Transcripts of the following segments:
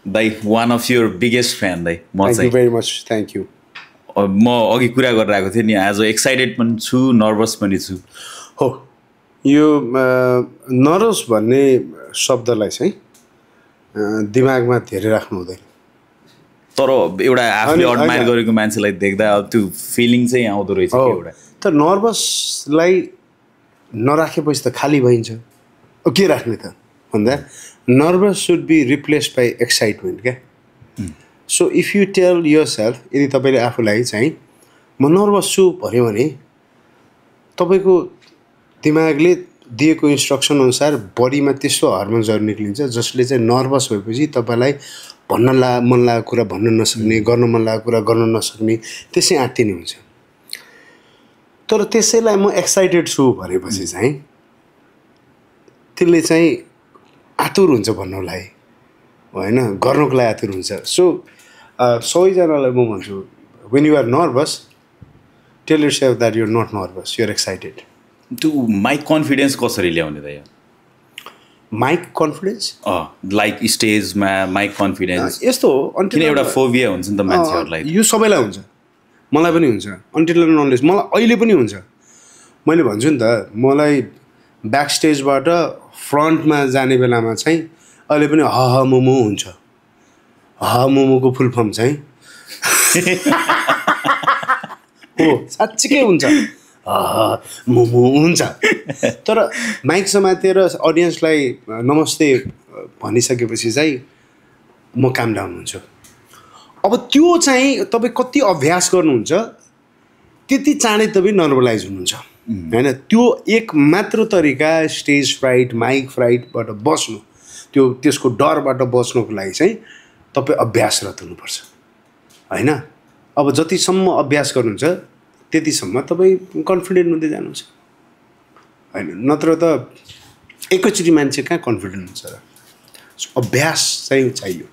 दाइ one of your biggest fan दाइ म थ्याङ्क यू चाहिँ भेरी मच थ्याङ्क यू म अघि कुरा गरेर आएको थिएँ नि आज एक्साइटेड पनि छु नर्भस पनि छु हो यो नर्भस भन्ने शब्दलाई चाहिँ दिमागमा धेरै राख्नु हुँदैन तर एउटा आफूले अडमायर गरेको मान्छेलाई देख्दा अब त्यो फिलिङ चाहिँ आउँदो रहेछ कि एउटा तर नर्भसलाई नराखेपछि त खाली भइन्छ के राख्ने त भन्दा nervous should be replaced by excitement क्या so if you tell yourself यदि तपाईँले आफूलाई चाहिँ म नर्भस छु भन्यो भने तपाईँको दिमागले दिएको इन्स्ट्रक्सन अनुसार बडीमा त्यस्तो हर्मोन्सहरू निक्लिन्छ जसले चाहिँ नर्भस भएपछि तपाईँलाई मन लागेको कुरा भन्न नसक्ने गर्न मन लागेको कुरा गर्न नसक्ने त्यसै आँटिने हुन्छ तर त्यसैलाई म एक्साइटेड छु भनेपछि चाहिँ त्यसले चाहिँ आतुर हुन्छ भन्नुलाई होइन गर्नुको लागि आतुर हुन्छ सो सबैजनालाई म भन्छु when you are nervous tell yourself that you're not nervous you're excited त्यो माइक कन्फिडेन्स कसरी ल्याउने त यो माइक कन्फिडेन्स लाइक स्टेजमा माइक कन्फिडेन्स यस्तो हो किन एउटा फोबिया हुन्छ नि त मान्छेहरूलाई यो सबैलाई हुन्छ मलाई पनि हुन्छ अन्टिल नलेज मलाई अहिले पनि हुन्छ मैले भन्छु नि त मलाई ब्याक स्टेजबाट फ्रन्टमा जाने बेलामा चाहिँ अहिले पनि ह मोमो हुन्छ ह मोमोको फुल फर्म चाहिँ हो साँच्चीकै हुन्छ मोमो हुन्छ तर माइक समातेर अडियन्सलाई नमस्ते भनिसकेपछि चाहिँ म काम डाउन हुन्छु अब त्यो चाहिँ तपाईँ कति अभ्यास गर्नुहुन्छ त्यति चाँडै तपाईँ नर्मलाइज हुनुहुन्छ होइन त्यो एक मात्र तरिका स्टेज फ्राइट माइक फ्राइटबाट बस्नु त्यसको डरबाट बस्नुको लागि चाहिँ तपाईँ अभ्यासरत हुनुपर्छ होइन अब जतिसम्म अभ्यास गर्नुहुन्छ त्यतिसम्म तपाईँ कन्फिडेन्ट हुँदै जानुहुन्छ होइन नत्र त एकैचोटि मान्छे कहाँ कन्फिडेन्ट हुन्छ र अभ्यास चाहिँ चाहियो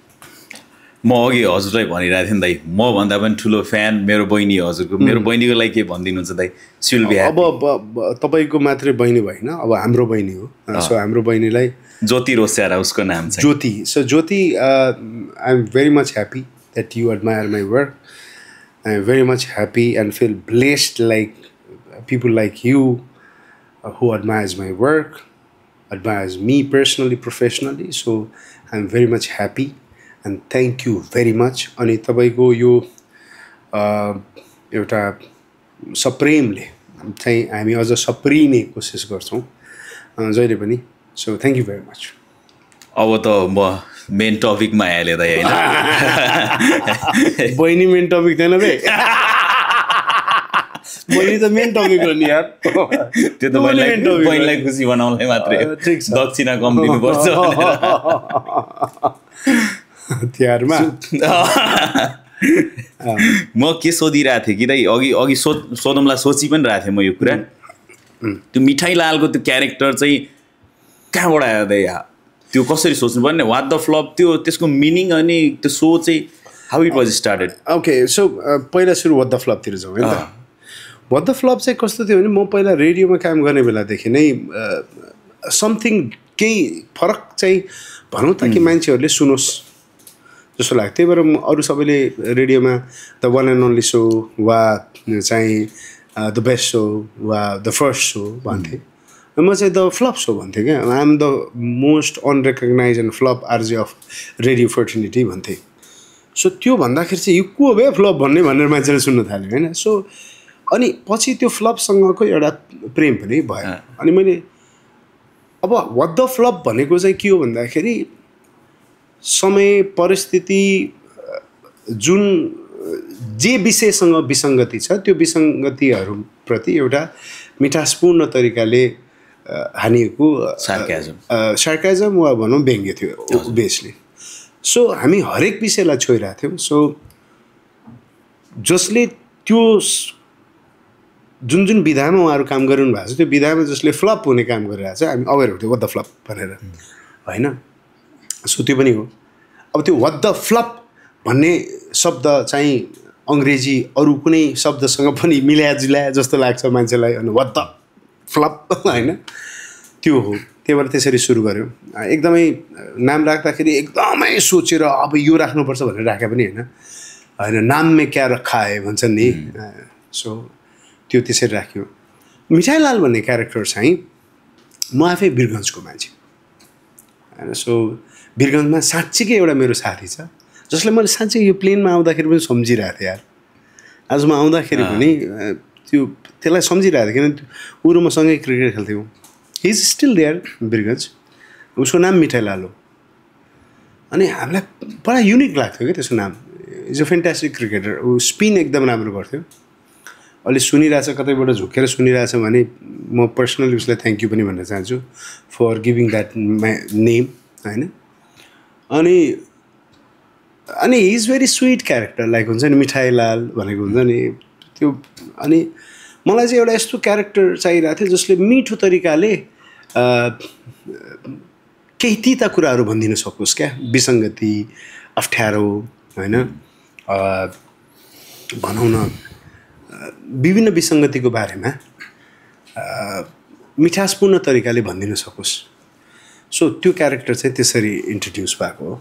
म अघि हजुरलाई भनिरहेको थिएँ नि दाइ म भन्दा पनि ठुलो फ्यान मेरो बहिनी हजुरको मेरो बहिनीको लागि के भनिदिनुहुन्छ दाइ सिल बी अब तपाईँको मात्रै बहिनी भएन अब हाम्रो बहिनी हो सो हाम्रो बहिनीलाई ज्योति रोस्यारा उसको नाम चाहिँ Jyoti so Jyoti I am very much happy that you admire my work I am very much happy and feel blessed like people like you who admires my work, admires me personally, professionally. So I am very much happy and thank you very much. अनि तपाईको यो एउटा सप्रेमले चाहिँ हामी अझ सप्रिने कोसिस गर्छौँ जहिले पनि so thank you very much अब त म मेन टपिकमा आइहाल्यो दाइ होइन बहिनी मेन टपिक थिएन बे बहिनी त मेन टपिक हो नि यार त्यो त बहिनीलाई खुसी बनाउनलाई मात्रै दक्षिणा कम दिनुपर्छ तिहारमा म के सोधिरहेको थिएँ कि दाइ अघि सोधौँला सोची पनि रहेको थिएँ म यो कुरा त्यो मिठाई लालको त्यो क्यारेक्टर चाहिँ कहाँबाट आयो दाइ त्यो कसरी सोच्नु पर्ने वाट द फ्लप त्यसको मिनिङ अनि त्यो सो चाहिँ how it was started okay so पहिला सुरु वाट द फ्लपतिर जाउँ होइन वाट द फ्लप चाहिँ कस्तो थियो भने म पहिला रेडियोमा काम गर्ने बेलादेखि नै समथिङ केही फरक चाहिँ भनौँ ताकि मान्छेहरूले सुनोस् जस्तो लाग्थ्यो त्यही भएर अरू सबैले रेडियोमा the one and only show वा चाहिँ द बेस्ट सो वा द फर्स्ट सो भन्थे म चाहिँ द फ्लप सो भन्थेँ क्या I am the most unrecognize and flop RJ of radio fraternity भन्थेँ सो त्यो भन्दाखेरि चाहिँ यो को भए फ्लप भनेर मान्छेले सुन्न थाल्यो होइन सो अनि पछि त्यो फ्लपसँगको एउटा प्रेम पनि भयो अनि मैले अब वाट द फ्लप भनेको चाहिँ के हो भन्दाखेरि समय परिस्थिति जुन जे विषयसँग विसङ्गति छ त्यो विसङ्गतिहरूप्रति एउटा मिठासपूर्ण तरिकाले हानिएको सार्काजम वा भनौँ व्यङ्ग्य थियो बेसली सो हामी हरेक विषयलाई छोइरहेको थियौँ सो जसले त्यो जुन विधामा उहाँहरू काम गरिरहनु भएको छ त्यो विधामा जसले फ्लप हुने काम गरिरहेको छ हामी अवेर हुन्थ्यौँ वाट द फ्लप भनेर होइन सो त्यो पनि हो अब त्यो वाट द फ्लप भन्ने शब्द चाहिँ अङ्ग्रेजी अरू कुनै शब्दसँग पनि मिलाया जुलाया जस्तो लाग्छ मान्छेलाई अनि वाट द फ्लप होइन त्यो हो त्यही भएर त्यसरी सुरु गऱ्यौँ एकदमै नाम राख्दाखेरि एकदमै सोचेर अब यो राख्नुपर्छ भनेर राखे पनि होइन नाममै क्या रखा है भन्छन् नि सो त्यो त्यसरी राख्यो मिठाईलाल भन्ने क्यारेक्टर चाहिँ म आफै वीरगन्जको मान्छे होइन सो वीरगन्जमा साँच्चीकै एउटा मेरो साथी छ जसले मैले साँच्चै यो प्लेनमा आउँदाखेरि पनि सम्झिरहेको थिएँ यार आज म आउँदाखेरि पनि त्यसलाई सम्झिरहेको थिएँ किनभने ऊ र म सँगै क्रिकेट खेल्थ्यौँ he is still there Birgunj उसको नाम मिठाईलाल हो अनि हामीलाई बडा युनिक लाग्थ्यो क्या त्यसको नाम इज अ फेन्टास्टिक क्रिकेटर ऊ स्पिन एकदम राम्रो गर्थ्यो अहिले सुनिरहेछ कतैबाट झुकेर सुनिरहेछ भने म पर्सनली उसलाई थ्याङ्क यू पनि भन्न चाहन्छु फर गिभिङ द्याट नेम होइन अनि he is very sweet character like हुन्छ नि मिठाईलाल भनेको हुन्छ नि त्यो अनि मलाई चाहिँ एउटा यस्तो क्यारेक्टर चाहिरहेको थियो जसले मिठो तरिकाले केही तिता कुराहरू भनिदिन सकोस् क्या विसङ्गति अप्ठ्यारो होइन भनौँ न विभिन्न विसङ्गतिको बारेमा मिठासपूर्ण तरिकाले भनिदिन सकोस् सो त्यो क्यारेक्टर चाहिँ त्यसरी इन्ट्रोड्युस भएको हो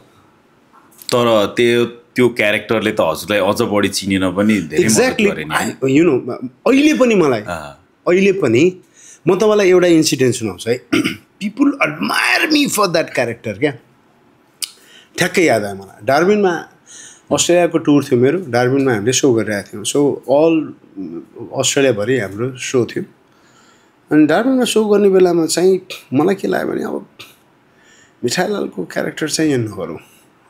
तर त्यो क्यारेक्टरले त हजुरलाई अझ बढी चिनेन पनि एक्ज्याक्टली यु नो अहिले पनि मलाई अहिले पनि म तपाईँलाई एउटा इन्सिडेन्ट सुनाउँछु है people admire me for that character क्या ठ्याक्कै याद आयो मलाई डार्बिनमा अस्ट्रेलियाको टुर थियो मेरो डार्बिनमा हामीले सो गरिरहेको थियौँ सो अल अस्ट्रेलियाभरि हाम्रो सो थियो अनि डार्बिनमा सो गर्ने बेलामा चाहिँ मलाई के लाग्यो भने अब मिठाईलालको क्यारेक्टर चाहिँ यहाँ नगरौँ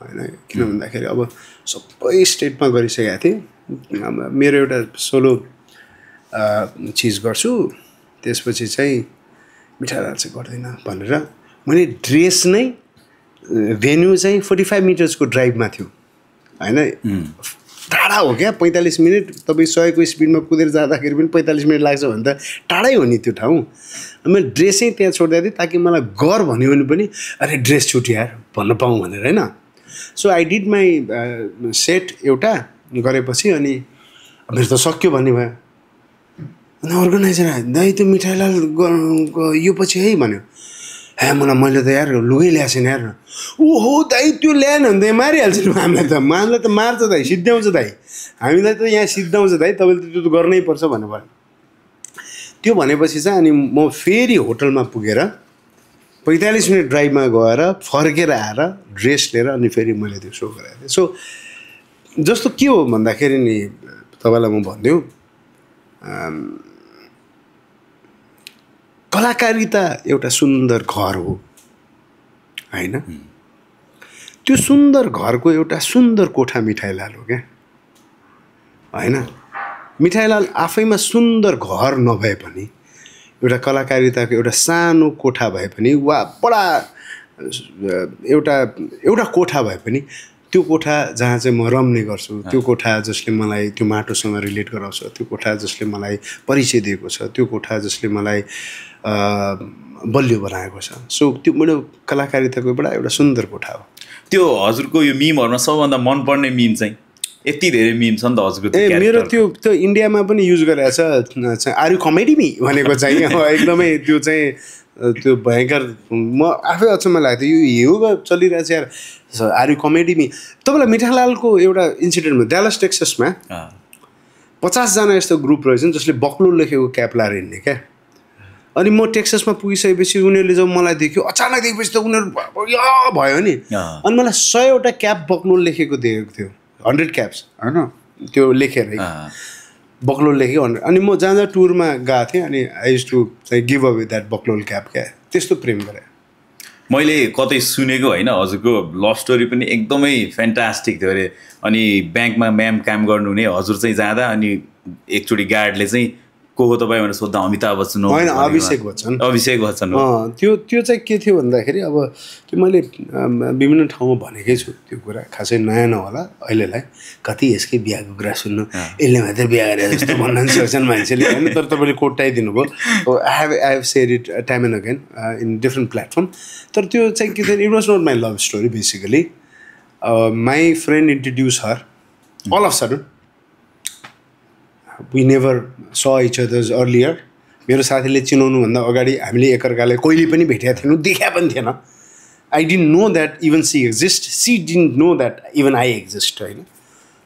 होइन किन भन्दाखेरि अब सबै स्टेटमा गरिसकेको थिएँ मेरो एउटा सोलो चिज गर्छु त्यसपछि चाहिँ मिठाईलाल चाहिँ गर्दैन भनेर मैले ड्रेस नै भेन्यू चाहिँ 45 मिटर्सको ड्राइभमा थियो होइन टाढा हो क्या 45 मिनट तपाईँ 100को स्पिडमा कुदेर जाँदाखेरि पनि 45 मिनट लाग्छ भने त टाढै हो नि त्यो ठाउँ मैले ड्रेसै त्यहाँ छोडिदिएको थिएँ ताकि मलाई गर भन्यो भने पनि अरे ड्रेस छुट्यो यार भन्न पाऊँ भनेर होइन so I did my set एउटा गरेपछि अनि मेरो त सक्यो भन्ने भयो अनि अर्गनाइजर दाइ त्यो मिठाईलाल यो पछि है भन्यो हे मलाई मैले त यार लुगै ल्याएको छैन यार ओहो दाइ त्यो ल्याएन भने त मारिहाल्छ नि हामीलाई त मार्छ दाइ सिद्ध्याउँछ दाइ हामीलाई त यहाँ सिद्ध्याउँछ दाइ तपाईँले त्यो त गर्नै पर्छ भन्नुभयो त्यो भनेपछि चाहिँ अनि म फेरि होटलमा पुगेर 45 मिनट ड्राइभमा गएर फर्केर आएर ड्रेस लिएर अनि फेरि मैले त्यो सो गराएको थिएँ सो जस्तो के हो भन्दाखेरि नि तपाईँलाई म भनिदिउँ कलाकारिता एउटा सुन्दर घर हो होइन त्यो सुन्दर घरको एउटा सुन्दर कोठा मिठाईलाल हो क्या होइन मिठाईलाल आफैमा सुन्दर घर नभए पनि एउटा कलाकारिताको एउटा सानो कोठा भए पनि वा बडा एउटा कोठा भए पनि त्यो कोठा जहाँ चाहिँ म रम्ने गर्छु त्यो कोठा जसले मलाई त्यो माटोसँग रिलेट गराउँछ त्यो कोठा जसले मलाई परिचय दिएको छ त्यो कोठा जसले मलाई बलियो बनाएको छ सो त्यो मेरो कलाकारिताको एउटा सुन्दर कोठा हो त्यो हजुरको यो मिमहरूमा सबभन्दा मनपर्ने मिम चाहिँ यति धेरै मिम छ नि त हजुरको मेरो त्यो इन्डियामा पनि युज गरेको छ आर यु कमेडी मी भनेको चाहिँ एकदमै त्यो चाहिँ त्यो भयङ्कर म आफै अचम्म लाग्थ्यो यो चलिरहेको छ यार आर यु कमेडी मी तपाईँलाई मिठाईलालको एउटा इन्सिडेन्टमा ड्यालस टेक्ससमा 50 जना यस्तो ग्रुप रहेछन् जसले बक्लो लेखेको क्याप लाएर हिँड्ने क्या अनि म टेक्ससमा पुगिसकेपछि उनीहरूले जब मलाई देख्यो अचानक देखेपछि त उनीहरू भयो नि अनि मलाई 100वटा क्याप बक्लो लेखेको देखेको थियो 100 क्याप्स होइन त्यो लेखेर बक्लोल लेखेँ अनि म जहाँ जहाँ टुरमा गएको थिएँ अनि आई युज टु चाहिँ गिभ अवे द्याट बक्लोल क्याप क्या त्यस्तो प्रेम गरेँ मैले कतै सुनेको होइन हजुरको लभ स्टोरी पनि एकदमै फ्यान्टास्टिक थियो अरे अनि ब्याङ्कमा म्याम काम गर्नु हुने हजुर चाहिँ जाँदा अनि एकचोटि गार्डले चाहिँ को हो तपाईँ भनेर सोद्धा अमिताभ बच्चन होइन अभिषेक बच्चन हो त्यो चाहिँ के थियो भन्दाखेरि अब त्यो मैले विभिन्न ठाउँमा भनेकै छु त्यो कुरा खासै नयाँ नहोला अहिलेलाई कति यसकै बिहाको कुरा सुन्नु यसले मात्रै बिहा गरेर जस्तो भन्न सक्छन् मान्छेले होइन तर तपाईँले कोट्याइदिनु भयो I have said it time and again in different platform तर त्यो चाहिँ के थियो it was not my love story basically my friend introduce her all of sudden we never saw each other earlier मेरो साथीले चिनाउनुभन्दा अगाडि हामीले एकअर्कालाई कहिले पनि भेटेका थिएनौँ, देखा पनि थिएन। I didn't know that even she exist, she didn't know that even I exist होइन।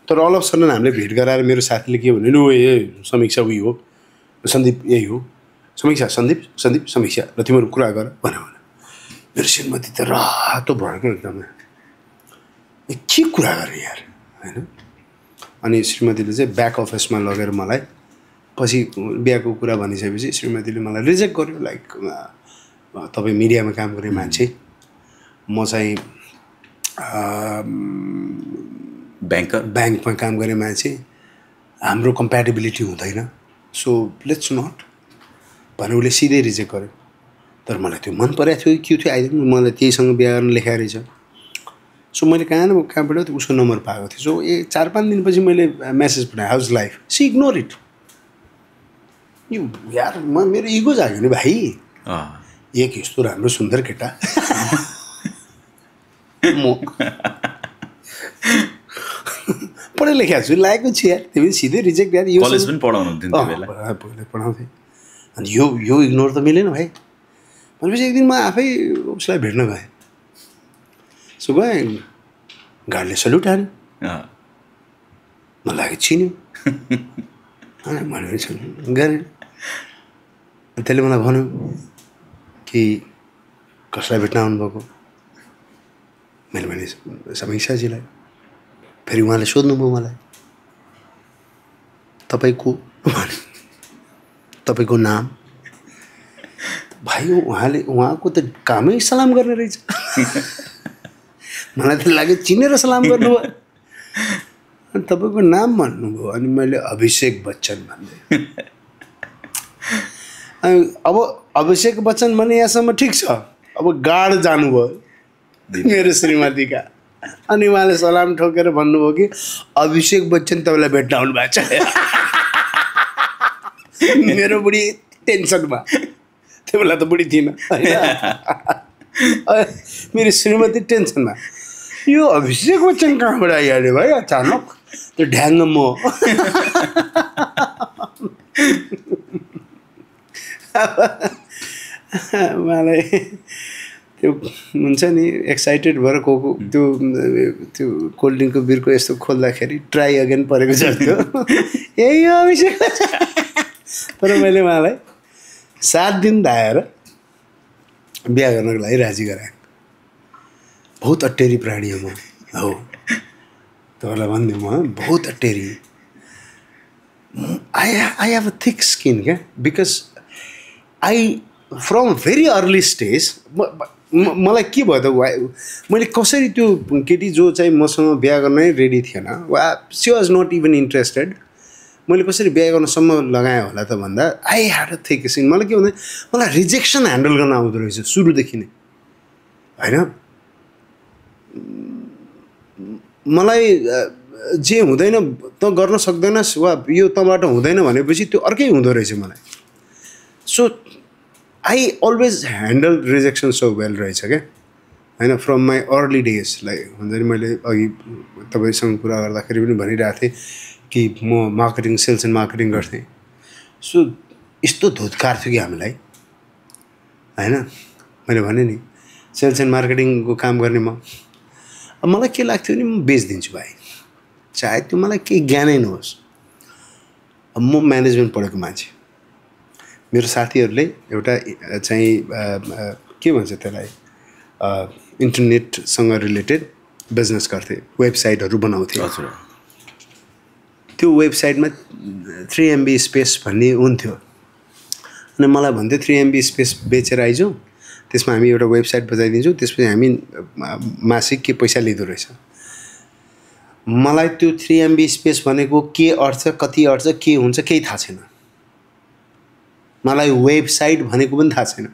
तर अल अफ सडन हामीले भेट गराएर मेरो साथीले के भन्यो, लु ए समीक्षा उही हो, सन्दीप यही हो, समीक्षा सन्दीप समीक्षा र तिमीहरू कुरा गर भन्यो भने मेरो श्रीमती त रातो भएको एकदमै के कुरा गरेँ यार होइन। अनि श्रीमतीले चाहिँ ब्याक अफिसमा लगेर मलाई पछि बिहाको कुरा भनिसकेपछि श्रीमतीले मलाई रिजेक्ट गर्यो। लाइक तपाईँ मिडियामा काम गर्ने मान्छे, म चाहिँ ब्याङ्कमा काम गर्ने मान्छे, हाम्रो कम्प्याटेबिलिटी हुँदैन, सो लेट्स नट भने उसले सिधै रिजेक्ट गर्यो। तर मलाई त्यो मन परेको थियो के थियो आइदिनु, मलाई त्यहीसँग बिहा गर्न लेखाएको रहेछ। सो मैले कहाँबाट उसको नम्बर पाएको थिएँ। सो 4-5 दिनपछि मैले मेसेज पठाएँ, how's life, she ignore it. यो यार मेरो इगो जाग्यो नि भाइ, एक यस्तो राम्रो सुन्दर केटा म पढे लेखेको छु, लागेको छु यार, तिमी सिधै रिजेक्ट यार। यो कलेज पनि पढाउनुहुन्थ्यो पहिले पढाउँथेँ। अनि यो इग्नोर त मिलेन भाइ। भनेपछि एक दिन म आफै उसलाई भेट्न गएँ। सो गएँ, गाडीले सल्युट हान्यो, मलाई चिन्यो, भनेपछि गरेँ। त्यसले मलाई भन्यो कि कसलाई भेट्न आउनुभएको। मैले भने समीक्षाजीलाई। फेरि उहाँले सोध्नुभयो मलाई, तपाईँको नाम। भाइ उहाँको त कामै सलाम गर्ने रहेछ। मलाई त लाग्यो चिनेर सलाम गर्नुभयो। अनि तपाईँको नाम भन्नुभयो। अनि मैले अभिषेक बच्चन भन्दै। अब अभिषेक बच्चन भने यहाँसम्म ठिक छ, अब गाड जानुभयो मेरो श्रीमतीका। अनि उहाँले सलाम ठोकेर भन्नुभयो कि अभिषेक बच्चन तपाईँलाई भेट्न आउनु भएको छ। मेरो बुढी टेन्सनमा, त्यो बेला त बुढी थिइनँ होइन। मेरो श्रीमती टेन्सनमा, यो अभिषेक बच्चन कहाँबाट आइहाल्यो भाइ अचानक, त्यो ढ्याङ्ग म। मलाई त्यो हुन्छ नि एक्साइटेड भएर कोको त्यो कोल्ड ड्रिङ्कको बिर्को यस्तो खोल्दाखेरि ट्राई अगेन परेको जस्तो यही हो अभिषेक। तर मैले उहाँलाई 7 दिन धाएर बिहा गर्नको लागि राजी गराएँ। बहुत अटेरी प्राणी हो म, हो तपाईँलाई भनिदिउँ, म बहुत अटेरी। I have a thick skin क्या, because I from very early stage मलाई के भयो त, मैले कसरी त्यो केटी जो चाहिँ मसँग बिहा गर्नै रेडी थिएन, वा she was not even interested, मैले कसरी बिहा गर्नसम्म लगाएँ होला त भन्दा I had a thick skin. मलाई के भन्दा मलाई रिजेक्सन ह्यान्डल गर्न आउँदो रहेछ सुरुदेखि नै होइन। मलाई जे हुँदैन त गर्न सक्दैनस् वा यो तँबाट हुँदैन भनेपछि त्यो अर्कै हुँदो रहेछ मलाई। So I always handle rejection so well रहेछ क्या होइन, from my early days. Like हुन्छ नि, मैले अघि तपाईँसँग कुरा गर्दाखेरि पनि भनिरहेको थिएँ कि म मार्केटिङ, सेल्स एन्ड मार्केटिङ गर्थेँ। सो यस्तो धुत्कार थियो कि हामीलाई होइन। मैले भने नि सेल्स एन्ड मार्केटिङको काम गर्ने म, अब मलाई के लाग्थ्यो नि, म बेचिदिन्छु भाइ, चाहे त्यो मलाई केही ज्ञानै नहोस्। अब म म्यानेजमेन्ट पढेको मान्छे, मेरो साथीहरूले एउटा चाहिँ के भन्छ त्यसलाई, इन्टरनेटसँग रिलेटेड बिजनेस गर्थे, वेबसाइटहरू बनाउँथे। त्यो वेबसाइटमा 3 MB स्पेस भन्ने हुन्थ्यो। अनि मलाई भन्थ्यो 3 MB स्पेस बेचेर आइजौँ, त्यसमा हामी एउटा वेबसाइट बजाइदिन्छौँ, त्यसपछि हामी मासिक के पैसा लिँदो रहेछ। मलाई त्यो 3 MB स्पेस भनेको के अर्थ, कति अर्थ, के हुन्छ केही थाहा छैन। मलाई वेबसाइट भनेको पनि थाहा छैन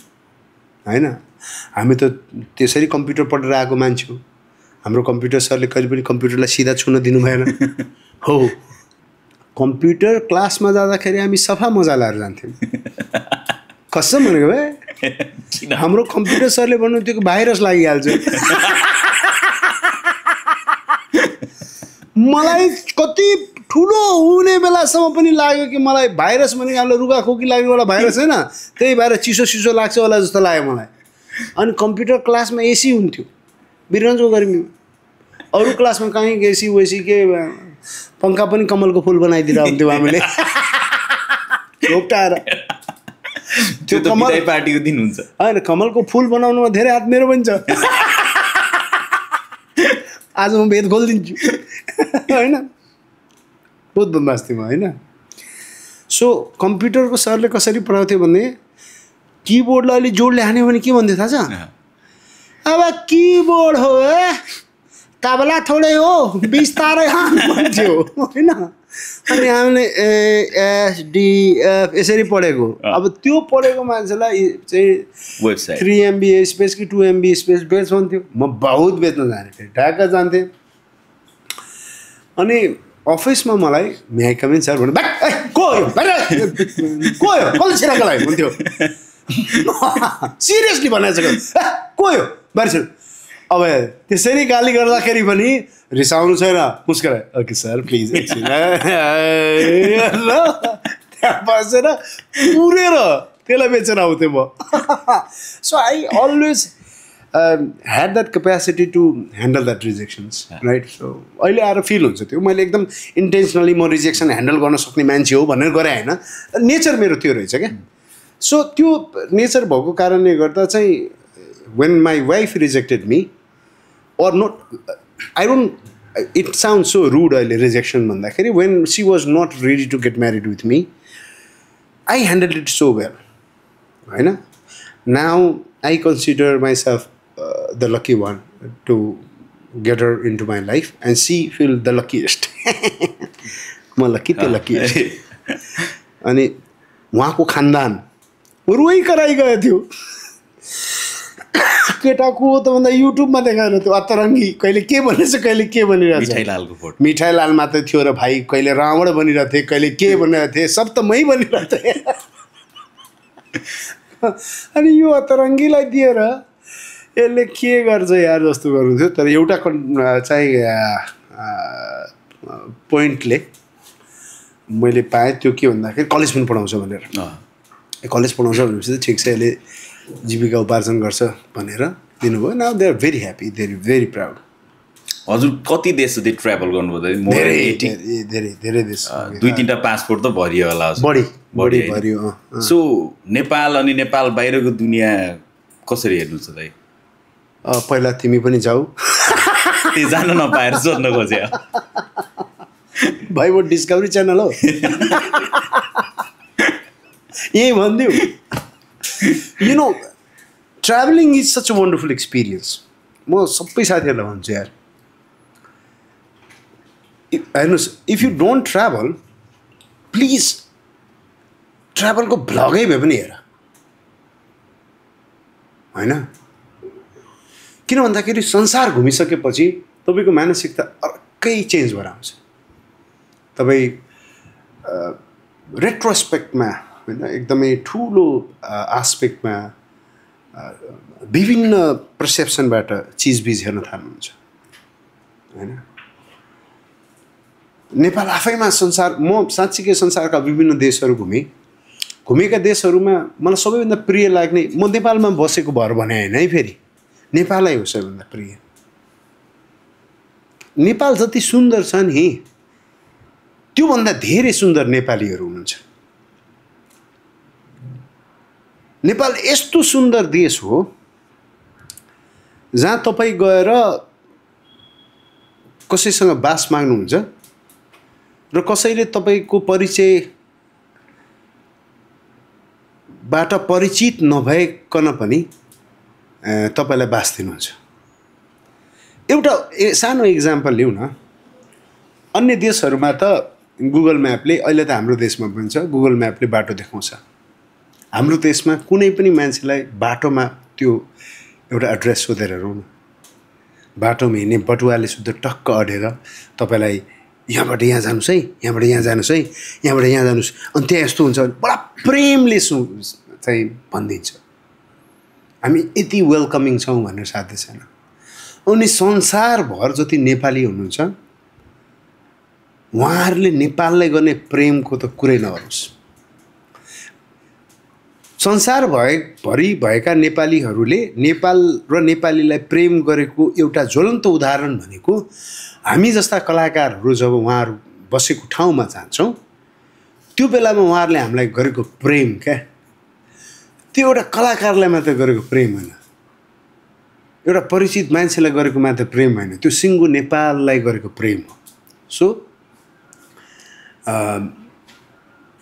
होइन। हामी त त्यसरी कम्प्युटर पढेर आएको मान्छे हो। हाम्रो कम्प्युटर सरले कहिले पनि कम्प्युटरलाई सिधा छुन दिनु भएन। हो, कम्प्युटर क्लासमा जाँदाखेरि हामी सफा मजा लाएर जान्थ्यौँ। कसम भनेको भए हाम्रो कम्प्युटर सरले भन्नुहुन्थ्यो कि भाइरस लागिहाल्छ। मलाई कति ठुलो हुने बेलासम्म पनि लाग्यो कि मलाई भाइरस भने हाम्रो रुगा खोकी लाग्नेवाला भाइरस होइन, त्यही भएर चिसो लाग्छ होला जस्तो लाग्यो मलाई। अनि कम्प्युटर क्लासमा एसी हुन्थ्यो वीरगन्जको गर्मीमा, अरू क्लासमा कहीँ एसी वेसी के पङ्खा पनि कमलको फुल बनाइदिएर हुन्थ्यो हामीले घोप्टाएर। त्यो कमल पार्टीको दिन हुन्छ होइन, कमलको फुल बनाउनुमा धेरै हात मेरो पनि छ। आज म भेद खोलिदिन्छु होइन, बहुत बदमास थिएँ म होइन। सो कम्प्युटरको सरले कसरी पढाउँथ्यो भने किबोर्डलाई अलि जोडले हान्यो भने के भन्थ्यो थाहा छ? अब किबोर्ड हो तबला थोडै हो बिस्तारै हान भन्थ्यो होइन। अनि हामीले ASDF यसरी पढेको। अब त्यो पढेको मान्छेलाई चाहिँ वेबसाइट 3 MB स्पेस कि 2 MB स्पेस बेच भन्थ्यो। म बहुत बेच्न जाने थिएँ, ढाका जान्थेँ। अनि अफिसमा मलाई म्याइ कमिन सर भन्नु को हो कसले छिराको लागि हुन्थ्यो। सिरियसली भनेको को हो बाहिर। अब त्यसरी गाली गर्दाखेरि पनि रिसाउनु छैन, मुस्कुराए ओके सर प्लिज एकछिन त्यहाँ बसेर पुरेर त्यसलाई बेचेर आउँथेँ म। So I always had that capacity to handle that rejections, right? So अहिले आएर फिल हुन्छ त्यो मैले एकदम इन्टेन्सनली म रिजेक्सन ह्यान्डल गर्न सक्ने मान्छे हो भनेर गरेँ होइन, नेचर मेरो त्यो रहेछ क्या। सो त्यो नेचर भएको कारणले गर्दा चाहिँ when my wife rejected me or not, I don't, it sounds so rude अहिले rejection भन्दाखेरि, when she was not ready to get married with me, I handled it so well होइन। Now I consider myself the lucky one to get her into my life and she feel the luckiest म lucky त्यो luckiest। अनि उहाँको खानदान रुई कराई गयो थियो। केटाको त भन्दा युट्युबमा देखाएर त्यो अतरङ्गी कहिले के भनेछ कहिले के भनिरहेको छ। मिठाईलालको फोटो, मिठाईलाल मात्र थियो र भाइ कहिले रावण बनिरहेको थिएँ, कहिले के बनिरहेको थिएँ, सब त मै बनिरहेको थिएँ। अनि यो अतरङ्गीलाई दिएर यसले के गर्छ यार जस्तो गर्नु थियो। तर एउटा चाहिँ पोइन्टले मैले पाएँ त्यो के भन्दाखेरि कलेज पनि पढाउँछ भनेर। कलेज पढाउँछ भनेपछि त ठिक छ यसले जीविका उपार्जन गर्छ भनेर दिनुभयो। Now they are very happy, they are very proud. हजुर कति देश जति ट्राभल गर्नुभयो? धेरै देश, 2-3टा पासपोर्ट त भरियो होला। बढी भरियो। सो नेपाल अनि नेपाल बाहिरको दुनियाँ कसरी हेर्नु छ त? पहिला तिमी पनि जाऊ। त्यो जान नपाएर सोध्न खोजे भाइ, वो डिस्कभरी च्यानल हो यही भनिदियो। You know travelling is such a wonderful experience. म सबै साथीहरूलाई भन्छु यार, हेर्नुहोस्, if you don't travel please ट्राभलको भ्लगै भए पनि हेर होइन। किन भन्दाखेरि संसार घुमिसकेपछि तपाईँको मानसिकता अर्कै चेन्ज भएर आउँछ। तपाईँ रेट्रोस्पेक्टमा होइन एकदमै ठुलो आस्पेक्टमा विभिन्न पर्सेप्सनबाट चिजबिज हेर्न थाल्नुहुन्छ होइन। नेपाल आफैमा संसार, म साँच्चीकै संसारका विभिन्न देशहरू घुमेका देशहरूमा मलाई सबैभन्दा प्रिय लाग्ने, म नेपालमा बसेको भएर भने होइन है, फेरि नेपालै हो सबैभन्दा प्रिय। नेपाल जति सुन्दर छ नि त्योभन्दा धेरै सुन्दर नेपालीहरू हुनुहुन्छ। नेपाल यस्तो सुन्दर देश हो जहाँ तपाईँ गएर कसैसँग बास माग्नुहुन्छ र कसैले तपाईँको परिचयबाट परिचित नभइकन पनि तपाईँलाई बास दिनुहुन्छ। एउटा सानो इक्जाम्पल लिउँ न। अन्य देशहरूमा त गुगल म्यापले, अहिले त हाम्रो देशमा पनि छ, गुगल म्यापले बाटो देखाउँछ। हाम्रो देशमा कुनै पनि मान्छेलाई बाटोमा त्यो एउटा एड्रेस सोधेर हेरौँ न, बाटोमा हिँड्ने बटुवाले सुध टक्क अडेर तपाईँलाई यहाँबाट यहाँ जानुहोस् है, यहाँबाट यहाँ जानुहोस् है, यहाँबाट यहाँ जानुहोस्, अनि त्यहाँ यस्तो हुन्छ भने बडा प्रेमले चाहिँ भनिदिन्छ। हामी यति वेलकमिङ छौँ भनेर साध्य छैन। अनि संसारभर जति नेपाली हुनुहुन्छ उहाँहरूले नेपाललाई गर्ने प्रेमको त कुरै नगर्नुहोस्। संसारभरि भएका नेपालीहरूले नेपाल र नेपालीलाई प्रेम गरेको एउटा ज्वलन्त उदाहरण भनेको हामी जस्ता कलाकारहरू जब उहाँहरू बसेको ठाउँमा जान्छौँ त्यो बेलामा उहाँहरूले हामीलाई गरेको प्रेम क्या, त्यो एउटा कलाकारलाई मात्र गरेको प्रेम होइन, एउटा परिचित मान्छेलाई गरेको मात्र प्रेम होइन, त्यो सिङ्गो नेपाललाई गरेको प्रेम हो। सो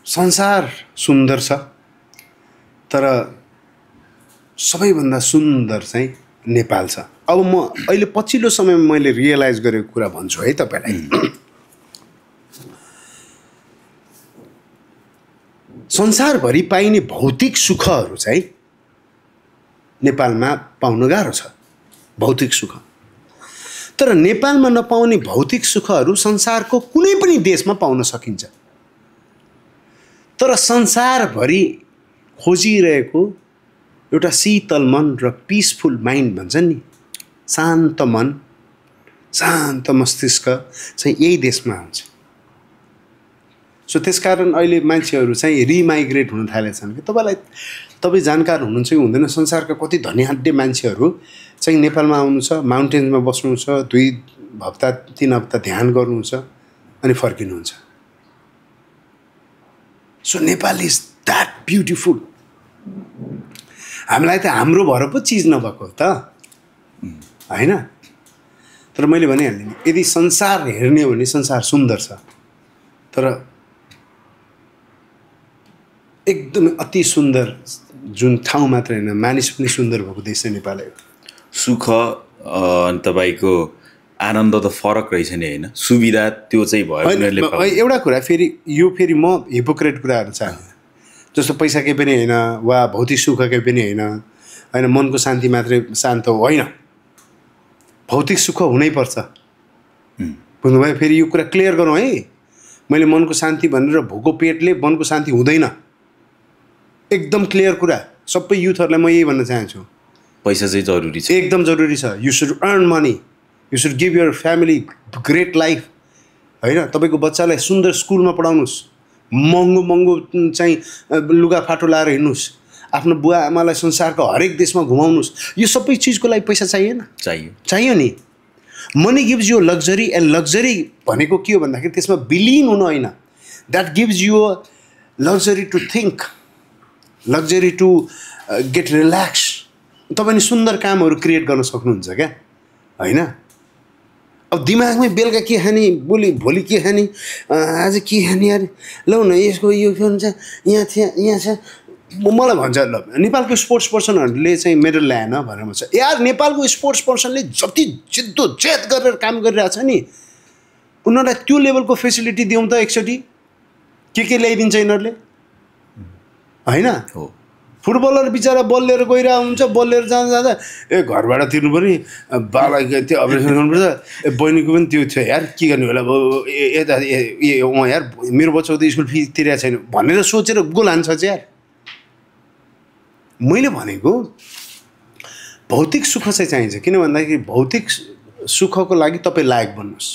संसार सुन्दर छ, तर सबैभन्दा सुन्दर चाहिँ नेपाल छ। अब म अहिले पछिल्लो समयमा मैले रियलाइज गरेको कुरा भन्छु है तपाईँलाई। संसारभरि पाइने भौतिक सुखहरू चाहिँ नेपालमा पाउन गाह्रो छ, भौतिक सुख। तर नेपालमा नपाउने भौतिक सुखहरू संसारको कुनै पनि देशमा पाउन सकिन्छ। तर संसारभरि खोजिरहेको एउटा शीतल मन र पिसफुल माइन्ड भन्छ नि, शान्त मन, शान्त मस्तिष्क चाहिँ यही देशमा हुन्छ। सो त्यसकारण अहिले मान्छेहरू चाहिँ रिमाइग्रेट हुन थालेछन् कि तपाईँ जानकार हुनुहुन्छ कि हुँदैन, संसारका कति धनीहाटे मान्छेहरू चाहिँ नेपालमा आउनु छ, माउन्टेन्समा बस्नुहुन्छ, 2 हप्ता 3 हप्ता ध्यान गर्नुहुन्छ अनि फर्किनुहुन्छ। So Nepal is that beautiful. हामीलाई त हाम्रो भएर पो चिज नभएको त होइन। तर मैले भनिहालेँ नि, यदि संसार हेर्ने हो भने संसार सुन्दर छ, तर एकदमै अति सुन्दर जुन ठाउँ मात्र होइन, मानिस पनि सुन्दर भएको देश चाहिँ नेपालै हो। सुख अनि तपाईँको आनन्द त फरक रहेछ नि होइन, सुविधा त्यो चाहिँ भयो। एउटा कुरा फेरि यो फेरि म हिपोक्रेट कुराहरू चाहन्न, जस्तो पैसा केही पनि होइन वा भौतिक सुख केही पनि होइन, मनको शान्ति मात्रै शान्त हो होइन, भौतिक सुख हुनैपर्छ। बुझ्नुभयो? फेरि यो कुरा क्लियर गरौँ है, मैले मनको शान्ति भनेर भोको पेटले मनको शान्ति हुँदैन, एकदम क्लियर कुरा। सबै युथहरूलाई म यही भन्न चाहन्छु, पैसा चाहिँ जरुरी छ, एकदम जरुरी छ। You should earn money, you should give your family great life होइन। तपाईँको बच्चालाई सुन्दर स्कुलमा पढाउनुहोस्, महँगो महँगो चाहिँ लुगाफाटो लाएर हिँड्नुहोस्, आफ्नो बुवा आमालाई संसारको हरेक देशमा घुमाउनुहोस्। यो सबै चिजको लागि पैसा चाहिएन? चाहियो नि। Money gives you luxury, and luxury भनेको के हो भन्दाखेरि त्यसमा विलिन हुनु होइन। That gives you luxury to think, luxury to get relax. तपाईँले सुन्दर कामहरू क्रिएट गर्न सक्नुहुन्छ क्या होइन। अब दिमागमै बेलुका के खाने, भोलि के खाने, आज के खाने यार, लौ न यसको यो के भन्छ यहाँ छ। मलाई भन्छ ल नेपालको स्पोर्ट्स पर्सनहरूले चाहिँ मेडल ल्याएन भनेर भन्छ। यार नेपालको स्पोर्ट्स पर्सनले जति जिद्दोजेद गरेर काम गरिरहेछ नि, उनीहरूलाई त्यो लेभलको फेसिलिटी दिउँ त एकचोटि। के ल्याइदिन्छ यिनीहरूले होइन। फुटबलर बिचरा बल लिएर गइरहेको हुन्छ, बल लिएर जाँदा ए घरबाट तिर्नु पऱ्यो, बाबाको त्यो अपरेसन गर्नुपर्छ, बहिनीको पनि त्यो थियो यार, के गर्ने होला यता यार मेरो बच्चाको त स्कुल फी तिरेको छैन भनेर सोचेर गोल हान्छ चाहिँ यार। मैले भनेको भौतिक सुख चाहिँ चाहिन्छ, किन भन्दाखेरि भौतिक सुखको लागि तपाईँ लायक बन्नुहोस्,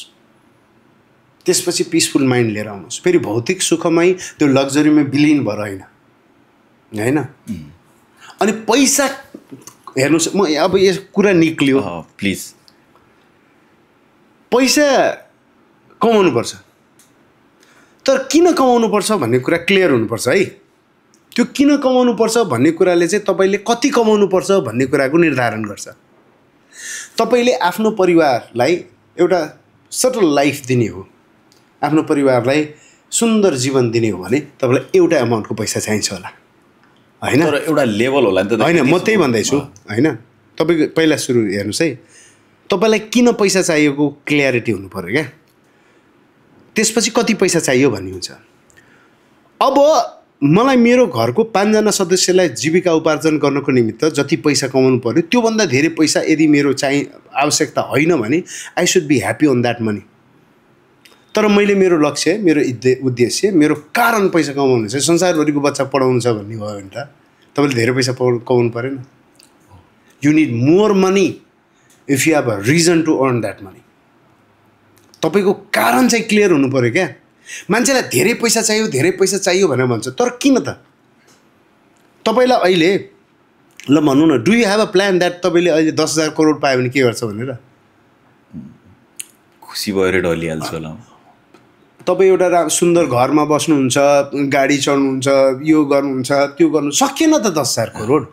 त्यसपछि पिसफुल माइन्ड लिएर आउनुहोस्। फेरि भौतिक सुखमै त्यो लग्जरीमा विलिन भएर होइन। अनि पैसा हेर्नुहोस्, म अब यो कुरा निक्लियो प्लिज। पैसा कमाउनुपर्छ, तर किन कमाउनुपर्छ भन्ने कुरा क्लियर हुनुपर्छ है। त्यो किन कमाउनुपर्छ भन्ने कुराले चाहिँ तपाईँले कति कमाउनुपर्छ भन्ने कुराको निर्धारण गर्छ। तपाईँले आफ्नो परिवारलाई एउटा सटल लाइफ दिने हो, आफ्नो परिवारलाई सुन्दर जीवन दिने हो भने तपाईँलाई एउटा अमाउन्टको पैसा चाहिन्छ होला होइन। तर एउटा लेभल होला नि त होइन, म त्यही भन्दैछु होइन। तपाईँको पहिला सुरु हेर्नुहोस् है, तपाईँलाई किन पैसा चाहिएको क्ल्यारिटी हुनु पऱ्यो क्या, त्यसपछि कति पैसा चाहियो भन्ने हुन्छ। अब मलाई मेरो घरको 5 जना सदस्यलाई जीविका उपार्जन गर्नको निमित्त जति पैसा कमाउनु पर्यो त्योभन्दा धेरै पैसा यदि मेरो आवश्यकता होइन भने I should be happy on that money. तर मैले मेरो लक्ष्य, मेरो उद्देश्य, मेरो कारण पैसा कमाउनु छ, संसारभरिको बच्चा पढाउनु छ भन्ने भयो भने त तपाईँले धेरै पैसा कमाउनु परेन। You need more money if you have a reason to earn that money. तपाईँको कारण चाहिँ क्लियर हुनु पऱ्यो क्या। मान्छेलाई धेरै पैसा चाहियो भनेर भन्छ, तर किन त? तपाईँलाई अहिले ल भनौँ न, do you have a plan that तपाईँले अहिले 10,000 करोड पायो भने के गर्छ भनेर? खुसी भएर ढलिहाल्छ होला। तपाईँ एउटा सुन्दर घरमा बस्नुहुन्छ, गाडी चढ्नुहुन्छ, यो गर्नुहुन्छ, त्यो गर्नु सकिएन त 10,000 करोड।